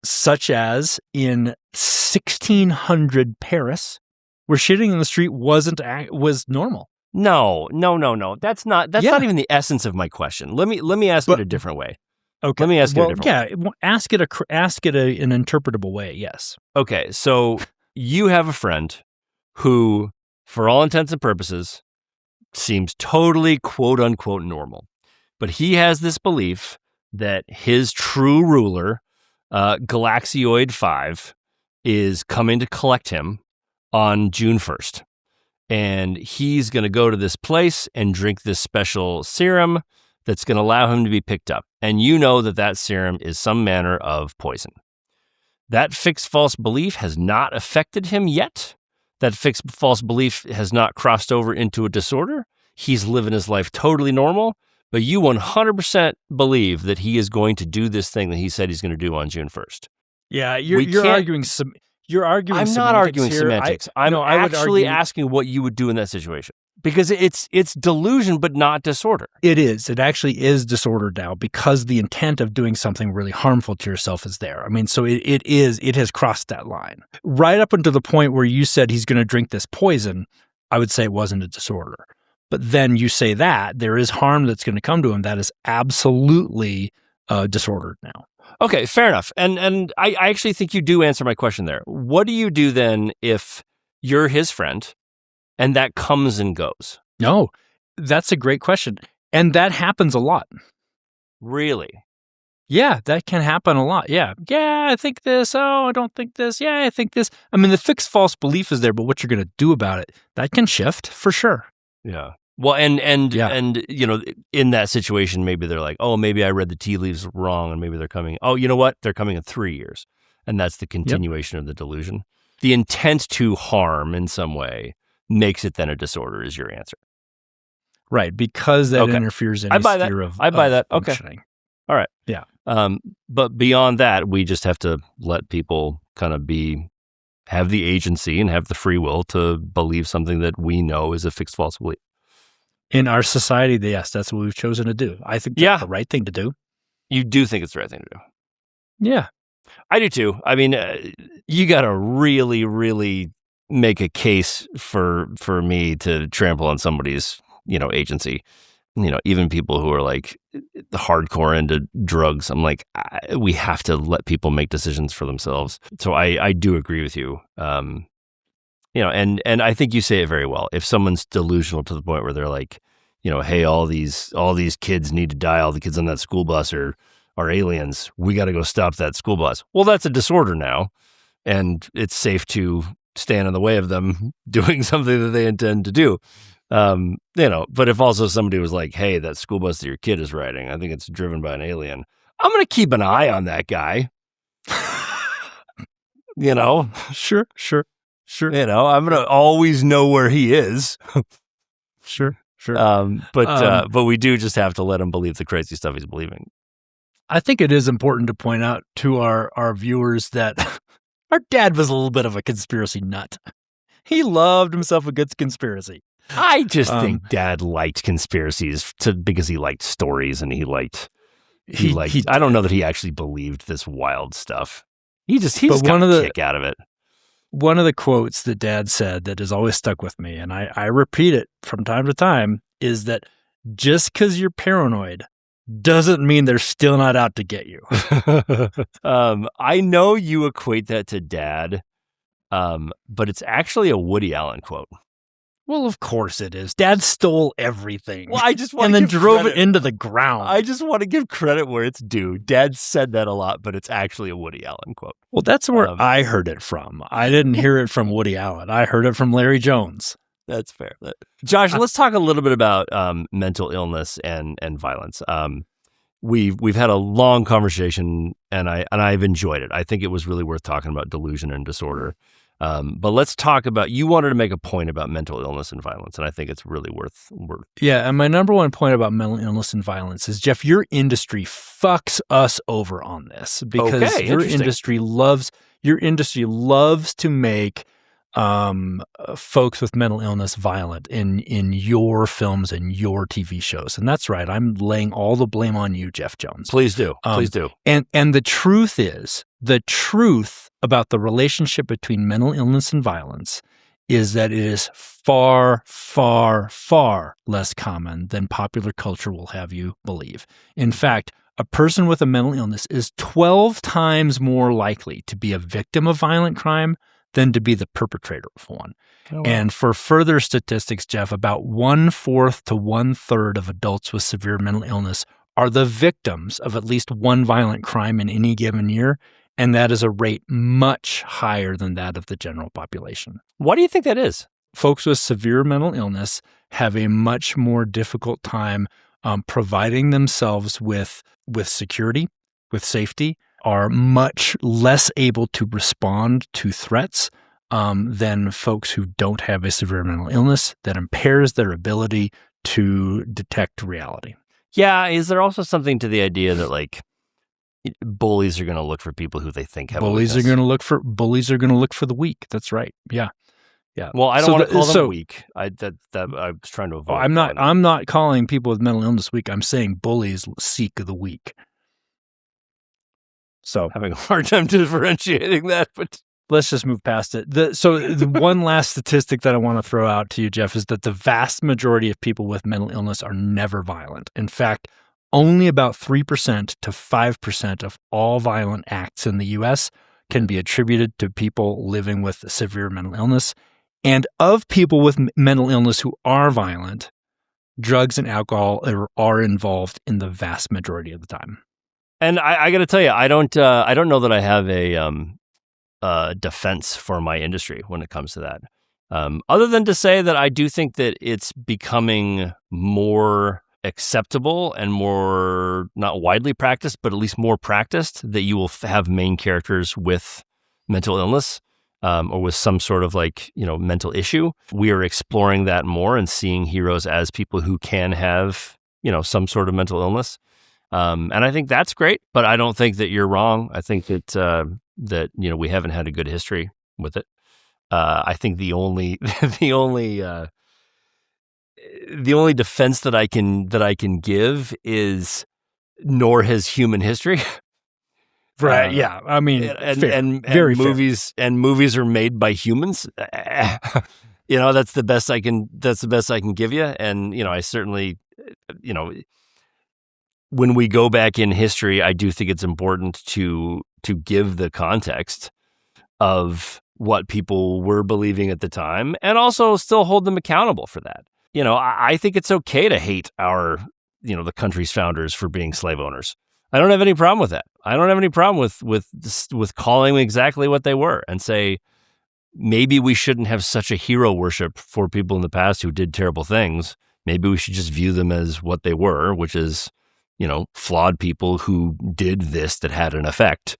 such as in 1600 Paris, where shitting in the street was normal. No. That's not even the essence of my question. Let me ask it a different way. Okay. Let me ask it a different way. Yeah, ask it an interpretable way, yes. Okay, so you have a friend who, for all intents and purposes, seems totally quote-unquote normal. But he has this belief that his true ruler, Galaxioid 5, is coming to collect him on June 1st. And he's going to go to this place and drink this special serum that's going to allow him to be picked up. And you know that serum is some manner of poison. That fixed false belief has not affected him yet. That fixed false belief has not crossed over into a disorder. He's living his life totally normal, but you 100% believe that he is going to do this thing that he said he's going to do on June 1st. Yeah, you're arguing some. You're arguing. I'm not arguing semantics. I'm actually asking what you would do in that situation. Because it's delusion, but not disorder. It is. It actually is disorder now because the intent of doing something really harmful to yourself is there. I mean, so it has crossed that line. Right up until the point where you said he's going to drink this poison, I would say it wasn't a disorder. But then you say that there is harm that's going to come to him. That is absolutely disordered now. Okay, fair enough. And I actually think you do answer my question there. What do you do then if you're his friend and that comes and goes? No, that's a great question. And that happens a lot. Really? Yeah, that can happen a lot. Yeah, I think this. Oh, I don't think this. Yeah, I think this. I mean, the fixed false belief is there, but what you're going to do about it, that can shift for sure. Yeah. Well, and in that situation, maybe they're like, oh, maybe I read the tea leaves wrong, and maybe they're coming. Oh, you know what? They're coming in 3 years. And that's the continuation of the delusion. The intent to harm in some way makes it then a disorder is your answer. Right, because that interferes in I buy sphere that. of I buy that. Functioning. Okay. All right. Yeah. But beyond that, we just have to let people kind of have the agency and have the free will to believe something that we know is a fixed false belief. In our society, yes, that's what we've chosen to do. I think that's the right thing to do. You do think it's the right thing to do? Yeah. I do too. I mean, you got to really, really make a case for me to trample on somebody's, agency. Even people who are like hardcore into drugs, I'm like, we have to let people make decisions for themselves. So I do agree with you. And I think you say it very well. If someone's delusional to the point where they're like, hey, all these kids need to die. All the kids on that school bus are aliens. We got to go stop that school bus. Well, that's a disorder now. And it's safe to stand in the way of them doing something that they intend to do. But if also somebody was like, hey, that school bus that your kid is riding, I think it's driven by an alien. I'm going to keep an eye on that guy. Sure. I'm going to always know where he is. Sure. But we do just have to let him believe the crazy stuff he's believing. I think it is important to point out to our viewers that our dad was a little bit of a conspiracy nut. He loved himself a good conspiracy. I just think Dad liked conspiracies because he liked stories and he liked. I don't know that he actually believed this wild stuff. He just got a kick out of it. One of the quotes that Dad said that has always stuck with me, and I repeat it from time to time, is that just because you're paranoid doesn't mean they're still not out to get you. I know you equate that to Dad, but it's actually a Woody Allen quote. Well, of course it is. Dad stole everything. Well, I just want and then drove it into the ground. I just want to give credit where it's due. Dad said that a lot, but it's actually a Woody Allen quote. Well, that's where I heard it from. I didn't hear it from Woody Allen. I heard it from Larry Jones. That's fair. Josh, let's talk a little bit about mental illness and violence. We've had a long conversation, and I've enjoyed it. I think it was really worth talking about delusion and disorder. But let's talk about, you wanted to make a point about mental illness and violence, and I think it's really worth. Yeah, and my number one point about mental illness and violence is, Jeff, your industry fucks us over on this because your industry loves to make folks with mental illness violent in your films and your TV shows. And that's right. I'm laying all the blame on you, Jeff Jones. Please do. Please do. And the truth about the relationship between mental illness and violence is that it is far, far, far less common than popular culture will have you believe. In fact, a person with a mental illness is 12 times more likely to be a victim of violent crime than to be the perpetrator of one. Oh, wow. And for further statistics, Jeff, about 1/4 to 1/3 of adults with severe mental illness are the victims of at least one violent crime in any given year, and that is a rate much higher than that of the general population. Why do you think that is? Folks with severe mental illness have a much more difficult time providing themselves with security, with safety, are much less able to respond to threats than folks who don't have a severe mental illness that impairs their ability to detect reality. Yeah, is there also something to the idea that like bullies are going to look for people who they think have bullies are going to look for the weak? That's right. Yeah. Well, I don't want to call them weak. I was trying to avoid. I'm not calling people with mental illness weak. I'm saying bullies seek the weak. So having a hard time differentiating that, but let's just move past it. The one last statistic that I want to throw out to you, Jeff, is that the vast majority of people with mental illness are never violent. In fact, only about 3% to 5% of all violent acts in the U.S. can be attributed to people living with severe mental illness. And of people with mental illness who are violent, drugs and alcohol are involved in the vast majority of the time. And I got to tell you, I don't know that I have a defense for my industry when it comes to that. Other than to say that I do think that it's becoming more acceptable and more, not widely practiced, but at least more practiced, that you will have main characters with mental illness or with some sort of mental issue. We are exploring that more and seeing heroes as people who can have, some sort of mental illness. And I think that's great, but I don't think that you're wrong. I think that we haven't had a good history with it. I think the only defense that I can give is nor has human history. Right. Yeah. I mean, and movies are made by humans. That's the best I can give you. And, I certainly, when we go back in history, I do think it's important to give the context of what people were believing at the time and also still hold them accountable for that. I think it's okay to hate the country's founders for being slave owners. I don't have any problem with that. I don't have any problem with calling them exactly what they were and say, maybe we shouldn't have such a hero worship for people in the past who did terrible things. Maybe we should just view them as what they were, which is, flawed people who did this that had an effect.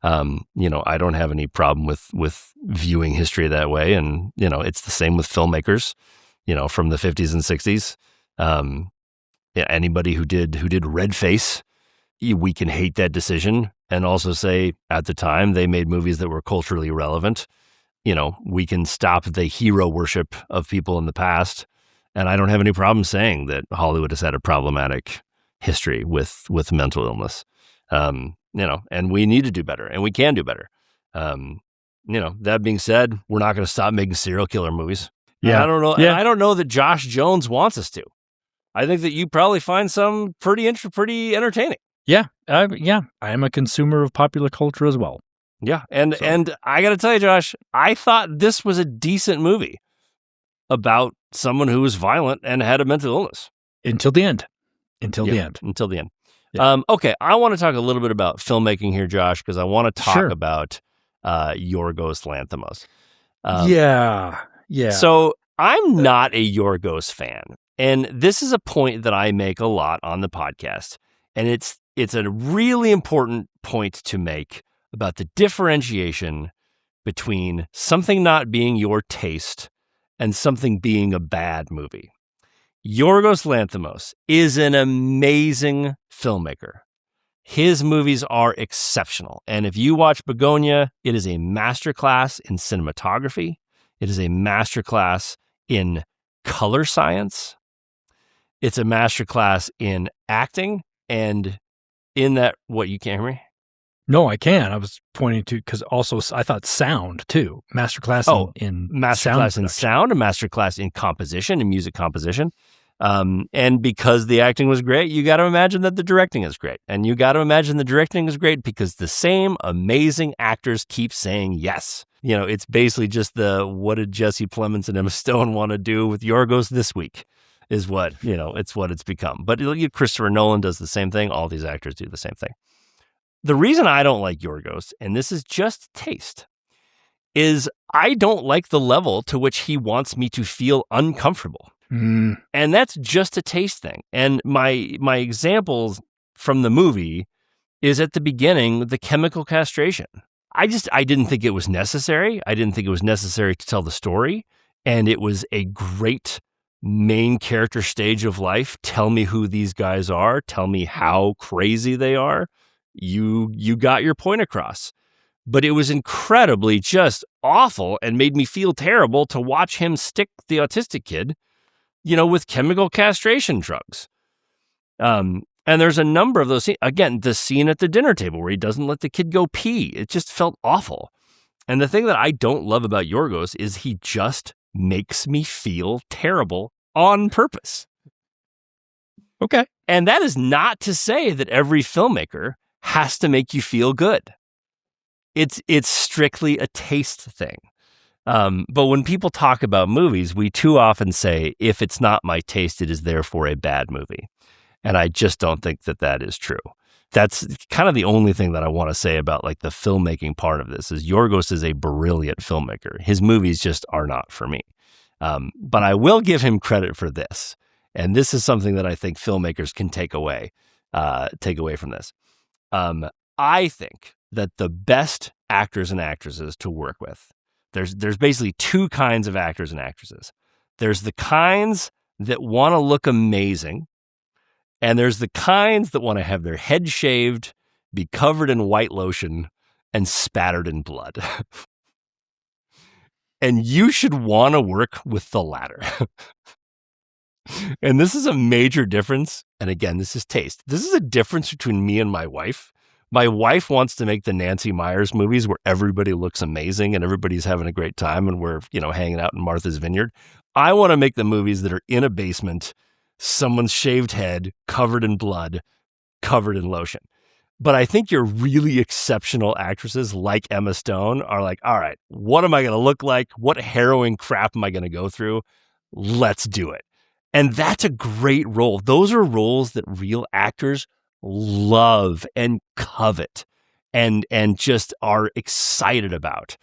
I don't have any problem with viewing history that way. And, it's the same with filmmakers, from the 50s and 60s. Anybody who did Red Face, we can hate that decision and also say at the time they made movies that were culturally relevant. We can stop the hero worship of people in the past. And I don't have any problem saying that Hollywood has had a problematic history with mental illness. And we need to do better, and we can do better. That being said, we're not going to stop making serial killer movies. Yeah. And I don't know. Yeah. And I don't know that Josh Jones wants us to. I think that you probably find some pretty entertaining. Yeah. I am a consumer of popular culture as well. Yeah. And I got to tell you, Josh, I thought this was a decent movie about someone who was violent and had a mental illness. Until the end. Until the end. Yeah. Okay, I want to talk a little bit about filmmaking here, Josh, because I want to talk about Yorgos Lanthimos. Yeah. So I'm not a Yorgos fan, and this is a point that I make a lot on the podcast, and it's a really important point to make about the differentiation between something not being your taste and something being a bad movie. Yorgos Lanthimos is an amazing filmmaker. His movies are exceptional. And if you watch Bugonia, it is a masterclass in cinematography. It is a masterclass in color science. It's a masterclass in acting. And in that, what, you can't hear me? No, I can. I was pointing to, because also I thought sound too. Masterclass in masterclass in sound, a masterclass in composition, in music composition. And because the acting was great, you got to imagine that the directing is great. And you got to imagine the directing is great because the same amazing actors keep saying yes. It's basically just what did Jesse Plemons and Emma Stone want to do with Yorgos this week is what, it's what it's become. But Christopher Nolan does the same thing. All these actors do the same thing. The reason I don't like Yorgos, and this is just taste, is I don't like the level to which he wants me to feel uncomfortable. And that's just a taste thing. And my examples from the movie is at the beginning, the chemical castration. I didn't think it was necessary. I didn't think it was necessary to tell the story. And it was a great main character stage of life. Tell me who these guys are. Tell me how crazy they are. You got your point across. But it was incredibly just awful and made me feel terrible to watch him stick the autistic kid, with chemical castration drugs. And there's a number of those scenes. Again, the scene at the dinner table where he doesn't let the kid go pee. It just felt awful. And the thing that I don't love about Yorgos is he just makes me feel terrible on purpose. Okay. And that is not to say that every filmmaker has to make you feel good. It's strictly a taste thing. But when people talk about movies, we too often say, if it's not my taste, it is therefore a bad movie. And I just don't think that is true. That's kind of the only thing that I want to say about like the filmmaking part of this is Yorgos is a brilliant filmmaker. His movies just are not for me. But I will give him credit for this. And this is something that I think filmmakers can take away from this. I think that the best actors and actresses to work with, there's basically two kinds of actors and actresses. There's the kinds that want to look amazing, and there's the kinds that want to have their head shaved, be covered in white lotion, and spattered in blood. And you should want to work with the latter. And this is a major difference. And again, this is taste. This is a difference between me and my wife. My wife wants to make the Nancy Meyers movies where everybody looks amazing and everybody's having a great time and we're, hanging out in Martha's Vineyard. I want to make the movies that are in a basement, someone's shaved head, covered in blood, covered in lotion. But I think your really exceptional actresses like Emma Stone are like, all right, what am I going to look like? What harrowing crap am I going to go through? Let's do it. And that's a great role. Those are roles that real actors love and covet and just are excited about.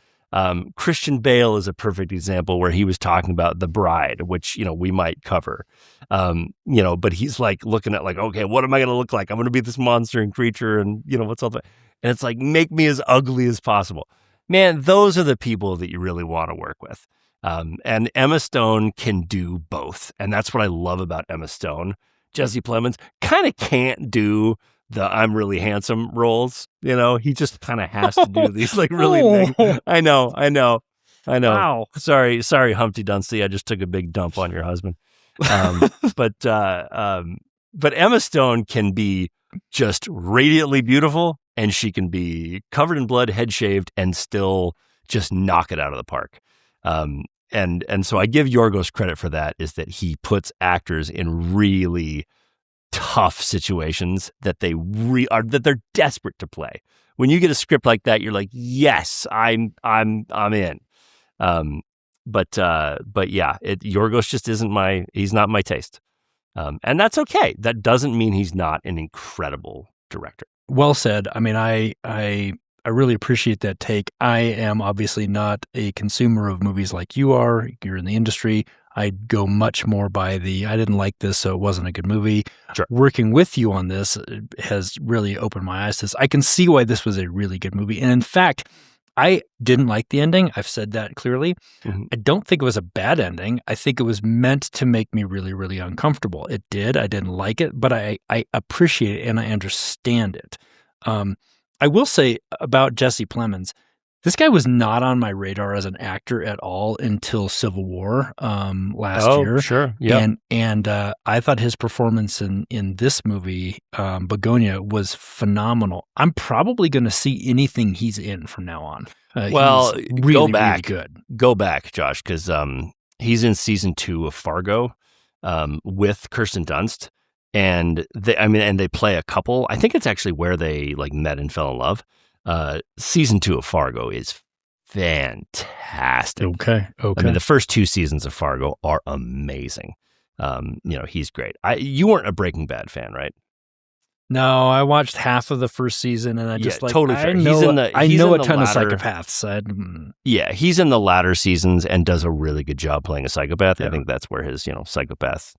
Christian Bale is a perfect example where he was talking about The Bride, which, we might cover. But he's like looking at like, okay, what am I going to look like? I'm going to be this monster and creature and, what's all that? And it's like, make me as ugly as possible. Man, those are the people that you really want to work with. And Emma Stone can do both. And that's what I love about Emma Stone. Jesse Plemons kind of can't do the I'm really handsome roles. He just kind of has to do these like really I know. Wow. Sorry, Humpty Dumpty. I just took a big dump on your husband. But Emma Stone can be just radiantly beautiful, and she can be covered in blood, head shaved, and still just knock it out of the park. And so I give Yorgos credit for that, is that he puts actors in really tough situations that that they're desperate to play. When you get a script like that, you're like, yes, I'm in. But yeah, Yorgos just he's not my taste. And that's okay. That doesn't mean he's not an incredible director. Well said. I mean, I really appreciate that take. I am obviously not a consumer of movies like you are. You're in the industry. I go much more by I didn't like this, so it wasn't a good movie. Sure. Working with you on this has really opened my eyes to this. I can see why this was a really good movie. And in fact, I didn't like the ending. I've said that clearly. Mm-hmm. I don't think it was a bad ending. I think it was meant to make me really, really uncomfortable. It did. I didn't like it, but I appreciate it and I understand it. I will say about Jesse Plemons, this guy was not on my radar as an actor at all until Civil War last year. Oh, sure. Yeah. And I thought his performance in this movie, Bugonia, was phenomenal. I'm probably going to see anything he's in from now on. Well, he's really, go back. Really good. Go back, Josh, because he's in season 2 of Fargo with Kirsten Dunst. And they play a couple. I think it's actually where they like met and fell in love. Season 2 of Fargo is fantastic. Okay. I mean, the first 2 seasons of Fargo are amazing. He's great. You weren't a Breaking Bad fan, right? No, I watched half of the first season, and I just totally fair. I know a ton of psychopaths. Yeah, he's in the latter seasons and does a really good job playing a psychopath. Yeah. I think that's where his psychopath.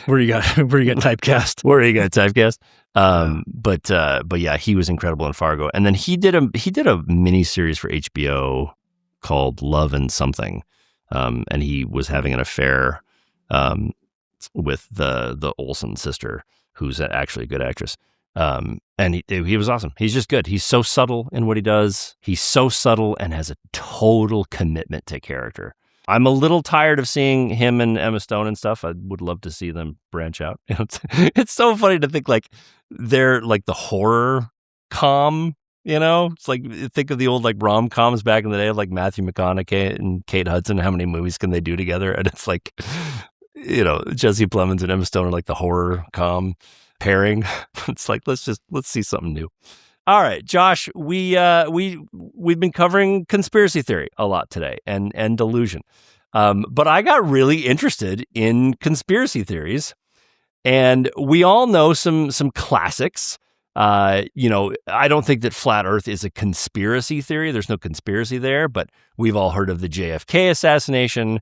Where you got typecast. Where you got typecast. But yeah, he was incredible in Fargo, and then he did a mini series for HBO called Love and Something, and he was having an affair with the Olsen sister, who's actually a good actress. And he was awesome. He's just good. He's so subtle in what he does. He's so subtle and has a total commitment to character. I'm a little tired of seeing him and Emma Stone and stuff. I would love to see them branch out. It's so funny to think like they're like the horror com, It's like, think of the old like rom-coms back in the day of like Matthew McConaughey and Kate Hudson. How many movies can they do together? And it's like, Jesse Plemons and Emma Stone are like the horror com pairing. It's like, let's see something new. All right, Josh, we've been covering conspiracy theory a lot today and delusion. But I got really interested in conspiracy theories, and we all know some classics. I don't think that flat Earth is a conspiracy theory. There's no conspiracy there, but we've all heard of the JFK assassination.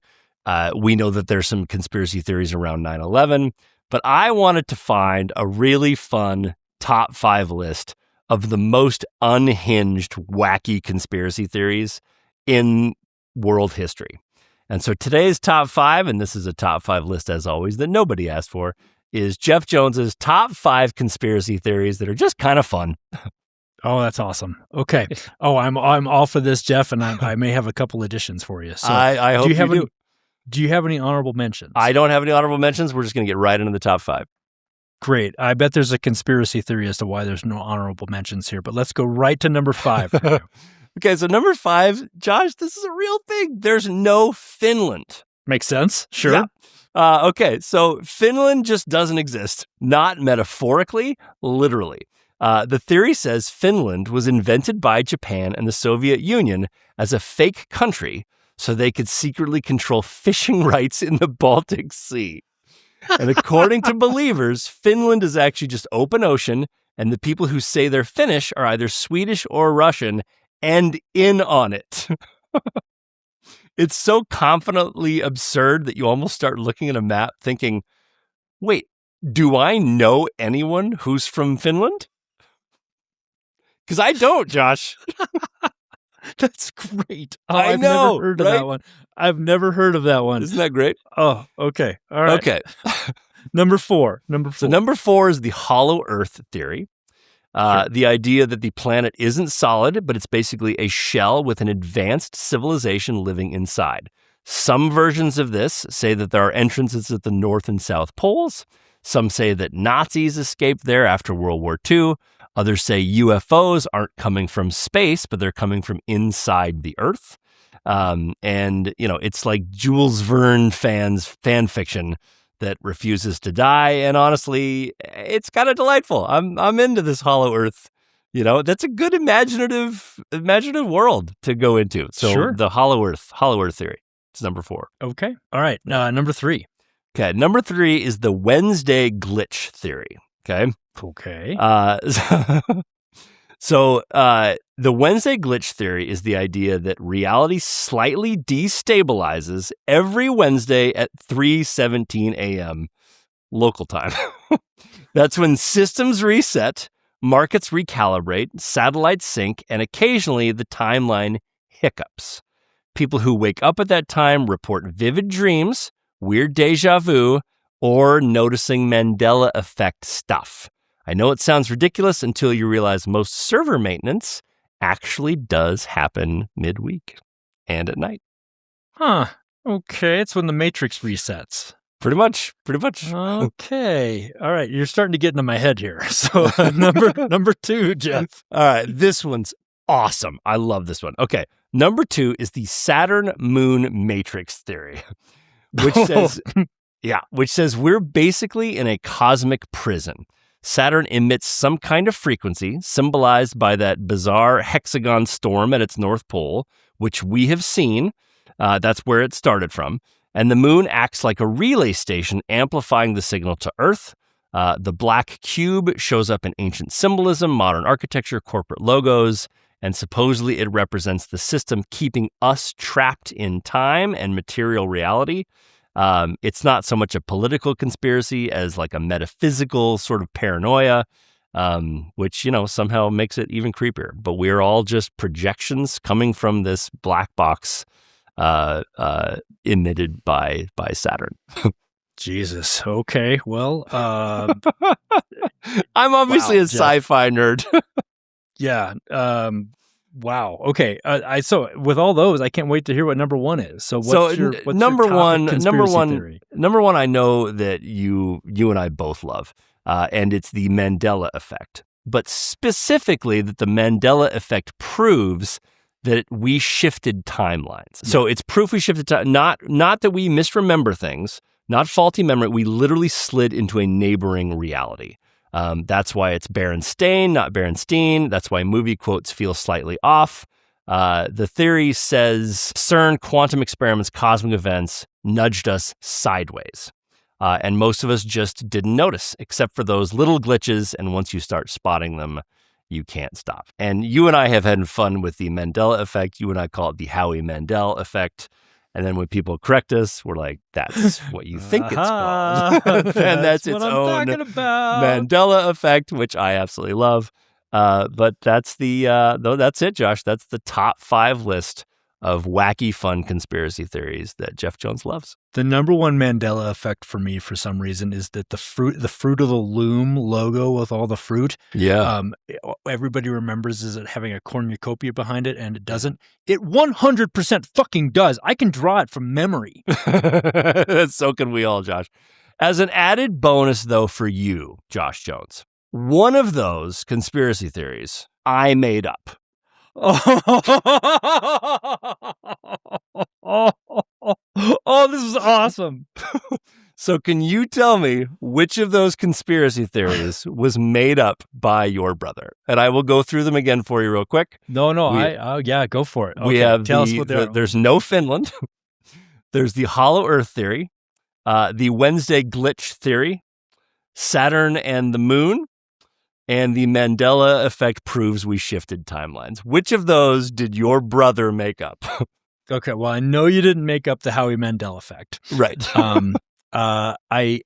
We know that there's some conspiracy theories around 9/11, but I wanted to find a really fun top 5 list of the most unhinged, wacky conspiracy theories in world history. And so today's top 5, and this is a top 5 list as always that nobody asked for, is Jeff Jones's top 5 conspiracy theories that are just kind of fun. Oh, that's awesome. Okay. Oh, I'm all for this, Jeff, and I may have a couple additions for you. So I hope you do. Do you have any honorable mentions? I don't have any honorable mentions. We're just going to get right into the top 5. Great. I bet there's a conspiracy theory as to why there's no honorable mentions here, but let's go right to number 5. Okay, so number 5, Josh, this is a real thing. There's no Finland. Makes sense. Sure. Yeah. Okay, so Finland just doesn't exist. Not metaphorically, literally. The theory says Finland was invented by Japan and the Soviet Union as a fake country so they could secretly control fishing rights in the Baltic Sea. And according to believers, Finland is actually just open ocean, and the people who say they're Finnish are either Swedish or Russian, and in on it. It's so confidently absurd that you almost start looking at a map thinking, wait, do I know anyone who's from Finland? Because I don't, Josh. That's great. Oh, I I've know, never heard of right? that one. I've never heard of that one. Isn't that great? Oh, okay. All right. Okay. Number four. So number 4 is the hollow earth theory. Sure. The idea that the planet isn't solid, but it's basically a shell with an advanced civilization living inside. Some versions of this say that there are entrances at the North and South Poles. Some say that Nazis escaped there after World War II. Others say UFOs aren't coming from space, but they're coming from inside the Earth. And, it's like Jules Verne fan fiction that refuses to die. And honestly, it's kind of delightful. I'm into this hollow earth. That's a good imaginative world to go into. So Sure. The hollow earth theory is number 4. Okay. All right. Number 3. Okay. Number 3 is the Wednesday glitch theory. Okay. Okay. So the Wednesday glitch theory is the idea that reality slightly destabilizes every Wednesday at 3:17 a.m. local time. That's when systems reset, markets recalibrate, satellites sync, and occasionally the timeline hiccups. People who wake up at that time report vivid dreams, weird deja vu, or noticing Mandela effect stuff. I know it sounds ridiculous until you realize most server maintenance actually does happen midweek and at night. Huh. Okay. It's when the matrix resets. Pretty much. Okay. All right. You're starting to get into my head here. So number 2, Jeff. All right. This one's awesome. I love this one. Okay. Number 2 is the Saturn Moon Matrix theory, which says we're basically in a cosmic prison. Saturn emits some kind of frequency symbolized by that bizarre hexagon storm at its North Pole, which we have seen. That's where it started from. And the moon acts like a relay station, amplifying the signal to Earth. The black cube shows up in ancient symbolism, modern architecture, corporate logos, and supposedly it represents the system keeping us trapped in time and material reality. It's not so much a political conspiracy as like a metaphysical sort of paranoia, which, somehow makes it even creepier. But we're all just projections coming from this black box emitted by Saturn. Jesus. Okay. Well, I'm obviously wow, a sci-fi nerd. Yeah. Wow. Okay. So with all those, I can't wait to hear what number 1 is. So what's your number top conspiracy theory? Number one, I know that you and I both love, and it's the Mandela effect. But specifically, that the Mandela effect proves that we shifted timelines. Yeah. So it's proof we shifted time. Not that we misremember things, not faulty memory. We literally slid into a neighboring reality. That's why it's Berenstain, not Berenstein. That's why movie quotes feel slightly off. The theory says CERN, quantum experiments, cosmic events nudged us sideways. And most of us just didn't notice, except for those little glitches. And once you start spotting them, you can't stop. And you and I have had fun with the Mandela effect. You and I call it the Howie Mandel effect. And then when people correct us, we're like, that's what you think it's called. And that's its own Mandela effect, which I absolutely love. But that's that's it, Josh. That's the top 5 list of wacky, fun conspiracy theories that Jeff Jones loves. The number 1 Mandela effect for me, for some reason, is that the Fruit of the Loom logo with all the fruit. Yeah. Everybody remembers is it having a cornucopia behind it, and it doesn't. It 100% fucking does. I can draw it from memory. So can we all, Josh. As an added bonus, though, for you, Josh Jones, one of those conspiracy theories I made up. Oh, this is awesome. So can you tell me which of those conspiracy theories was made up by your brother? And I will go through them again for you real quick. No, go for it. Okay, we have tell us what they are. There's no Finland. There's the hollow earth theory, the Wednesday glitch theory, Saturn and the moon, and the Mandela effect proves we shifted timelines. Which of those did your brother make up? Okay, well, I know you didn't make up the Howie Mandel effect. Right. I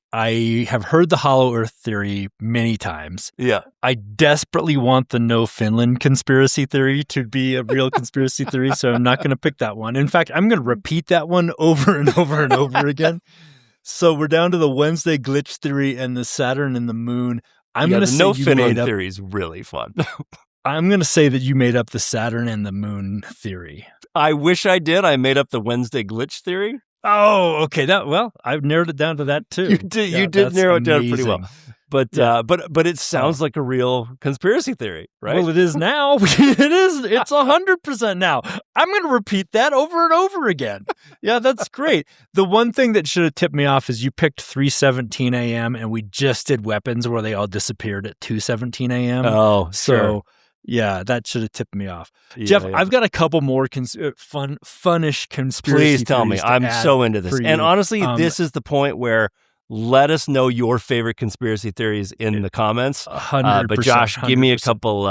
have heard the Hollow Earth theory many times. Yeah. I desperately want the No Finland conspiracy theory to be a real conspiracy theory, so I'm not going to pick that one. In fact, I'm going to repeat that one over and over and over again. So we're down to the Wednesday glitch theory and the Saturn and the moon. I'm going to say No you Finland made up. theory is really fun. I'm going to say that you made up the Saturn and the moon theory. I wish I did. I made up the Wednesday glitch theory. Oh, okay. I've narrowed it down to that too. You did narrow it down pretty well. But it sounds like a real conspiracy theory, right? Well, it is now. It's 100% now. I'm going to repeat that over and over again. Yeah, that's great. The one thing that should have tipped me off is you picked 3:17 a.m. and we just did weapons where they all disappeared at 2:17 a.m. Oh, so sure. yeah, that should have tipped me off. Yeah, Jeff, yeah. I've got a couple more funnish conspiracy Please tell me. theories to I'm add so into this. for And you. honestly, this is the point where let us know your favorite conspiracy theories in the comments. 100%. But Josh, give me a 100%. couple.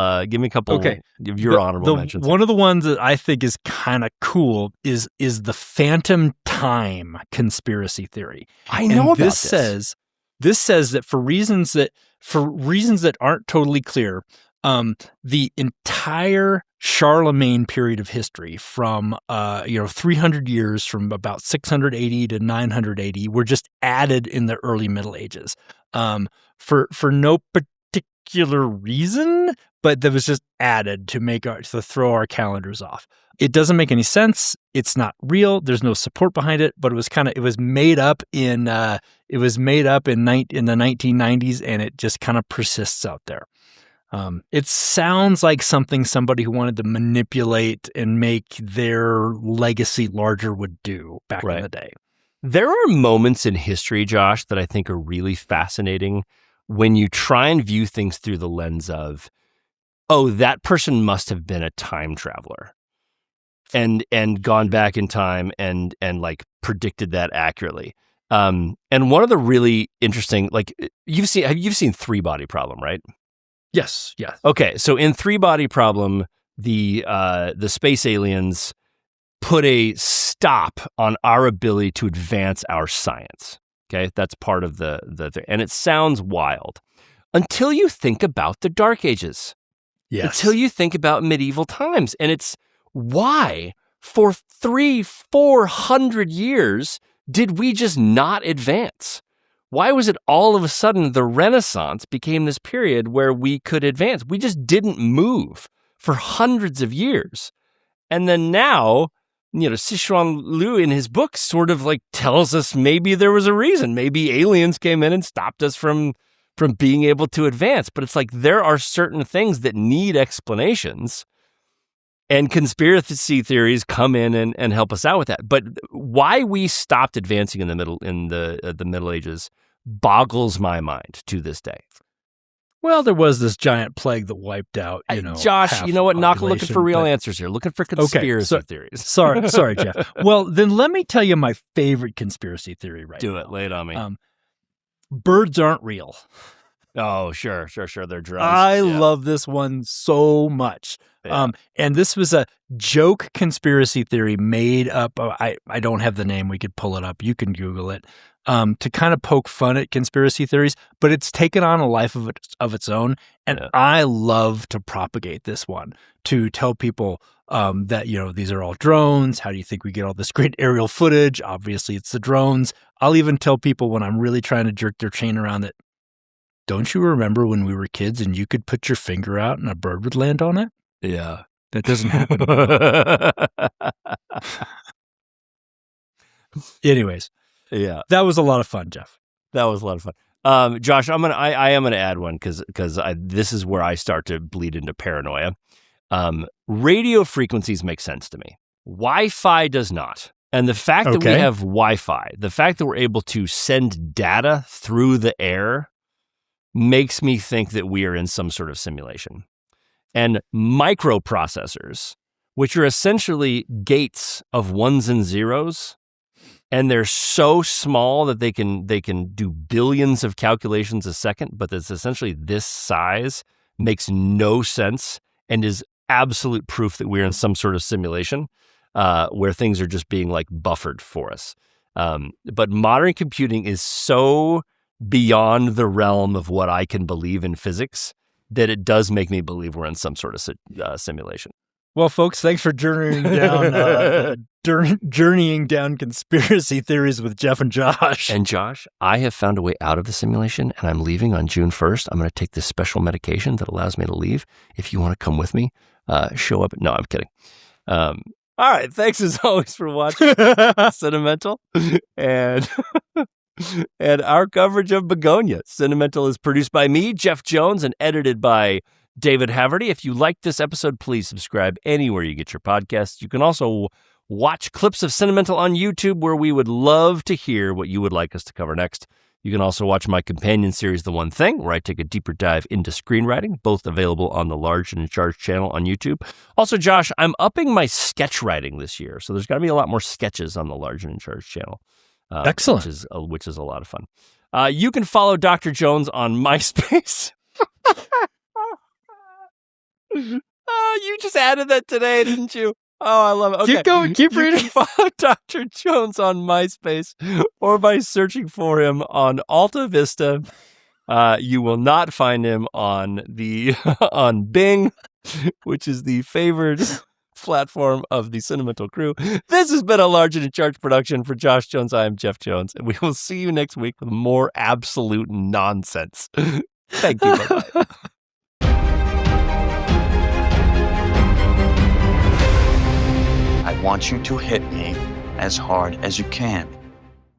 Okay. Of your honorable mentions. One of the ones that I think is kind of cool is the phantom time conspiracy theory. I know about this. This says that for reasons that aren't totally clear, the entire Charlemagne period of history from 300 years from about 680 to 980 were just added in the early Middle Ages for no particular reason, but that was just added to throw our calendars off. It doesn't make any sense. It's not real. There's no support behind it, but it was made up in the 1990s, and it just kind of persists out there. It sounds like somebody who wanted to manipulate and make their legacy larger would do back in the day. There are moments in history, Josh, that I think are really fascinating when you try and view things through the lens of, oh, that person must have been a time traveler and gone back in time and like predicted that accurately. And one of the really interesting, like you've seen Three Body Problem, right? Yes. Okay, so in Three Body Problem, the space aliens put a stop on our ability to advance our science. Okay, that's part of the and it sounds wild until you think about the Dark Ages. Yes. Until you think about medieval times, and it's why for 300-400 years did we just not advance? Why was it all of a sudden the Renaissance became this period where we could advance? We just didn't move for hundreds of years. And then now, Sichuan Liu in his book sort of like tells us maybe there was a reason. Maybe aliens came in and stopped us from being able to advance. But it's like there are certain things that need explanations. And conspiracy theories come in and help us out with that. But why we stopped advancing in the Middle Ages boggles my mind to this day. Well, there was this giant plague that wiped out, Josh, you know what? Not looking for real but- answers here. Looking for conspiracy theories. Sorry, Jeff. Well, then let me tell you my favorite conspiracy theory right now. Do it. Lay it on me. Birds aren't real. Oh, sure. They're drones. I love this one so much. Yeah. And this was a joke conspiracy theory made up. I don't have the name. We could pull it up. You can Google it. To kind of poke fun at conspiracy theories, but it's taken on a life of its own. And I love to propagate this one to tell people that, these are all drones. How do you think we get all this great aerial footage? Obviously, it's the drones. I'll even tell people when I'm really trying to jerk their chain around that, don't you remember when we were kids and you could put your finger out and a bird would land on it? Yeah. That doesn't happen. Anyways. Yeah. That was a lot of fun, Jeff. That was a lot of fun. Josh, I am gonna add one because this is where I start to bleed into paranoia. Radio frequencies make sense to me. Wi-Fi does not. And the fact that we have Wi-Fi, the fact that we're able to send data through the air makes me think that we are in some sort of simulation. And microprocessors, which are essentially gates of ones and zeros, and they're so small that they can do billions of calculations a second, but it's essentially this size makes no sense and is absolute proof that we're in some sort of simulation where things are just being like buffered for us. But modern computing is so beyond the realm of what I can believe in physics that it does make me believe we're in some sort of simulation. Well, folks, thanks for journeying down conspiracy theories with Jeff and Josh. And Josh, I have found a way out of the simulation, and I'm leaving on June 1st. I'm going to take this special medication that allows me to leave. If you want to come with me, show up. No, I'm kidding. All right. Thanks as always for watching Cinemental and our coverage of Bugonia. Cinemental is produced by me, Jeff Jones, and edited by David Haverty. If you liked this episode, please subscribe anywhere you get your podcasts. You can also watch clips of Cinemental on YouTube, where we would love to hear what you would like us to cover next. You can also watch my companion series, The One Thing, where I take a deeper dive into screenwriting, both available on the Large and in Charge channel on YouTube. Also, Josh, I'm upping my sketch writing this year, so there's got to be a lot more sketches on the Large and in Charge channel. Excellent. Which is a lot of fun. You can follow Dr. Jones on MySpace. You just added that today, didn't you? Oh, I love it. Okay. Keep going. Keep reading. You can follow Dr. Jones on MySpace or by searching for him on Alta Vista. You will not find him on on Bing, which is the favored platform of the Cinemental crew. This has been a Large and in Charge production. For Josh Jones, I am Jeff Jones, and we will see you next week with more absolute nonsense. Thank you. Bye-bye. I want you to hit me as hard as you can.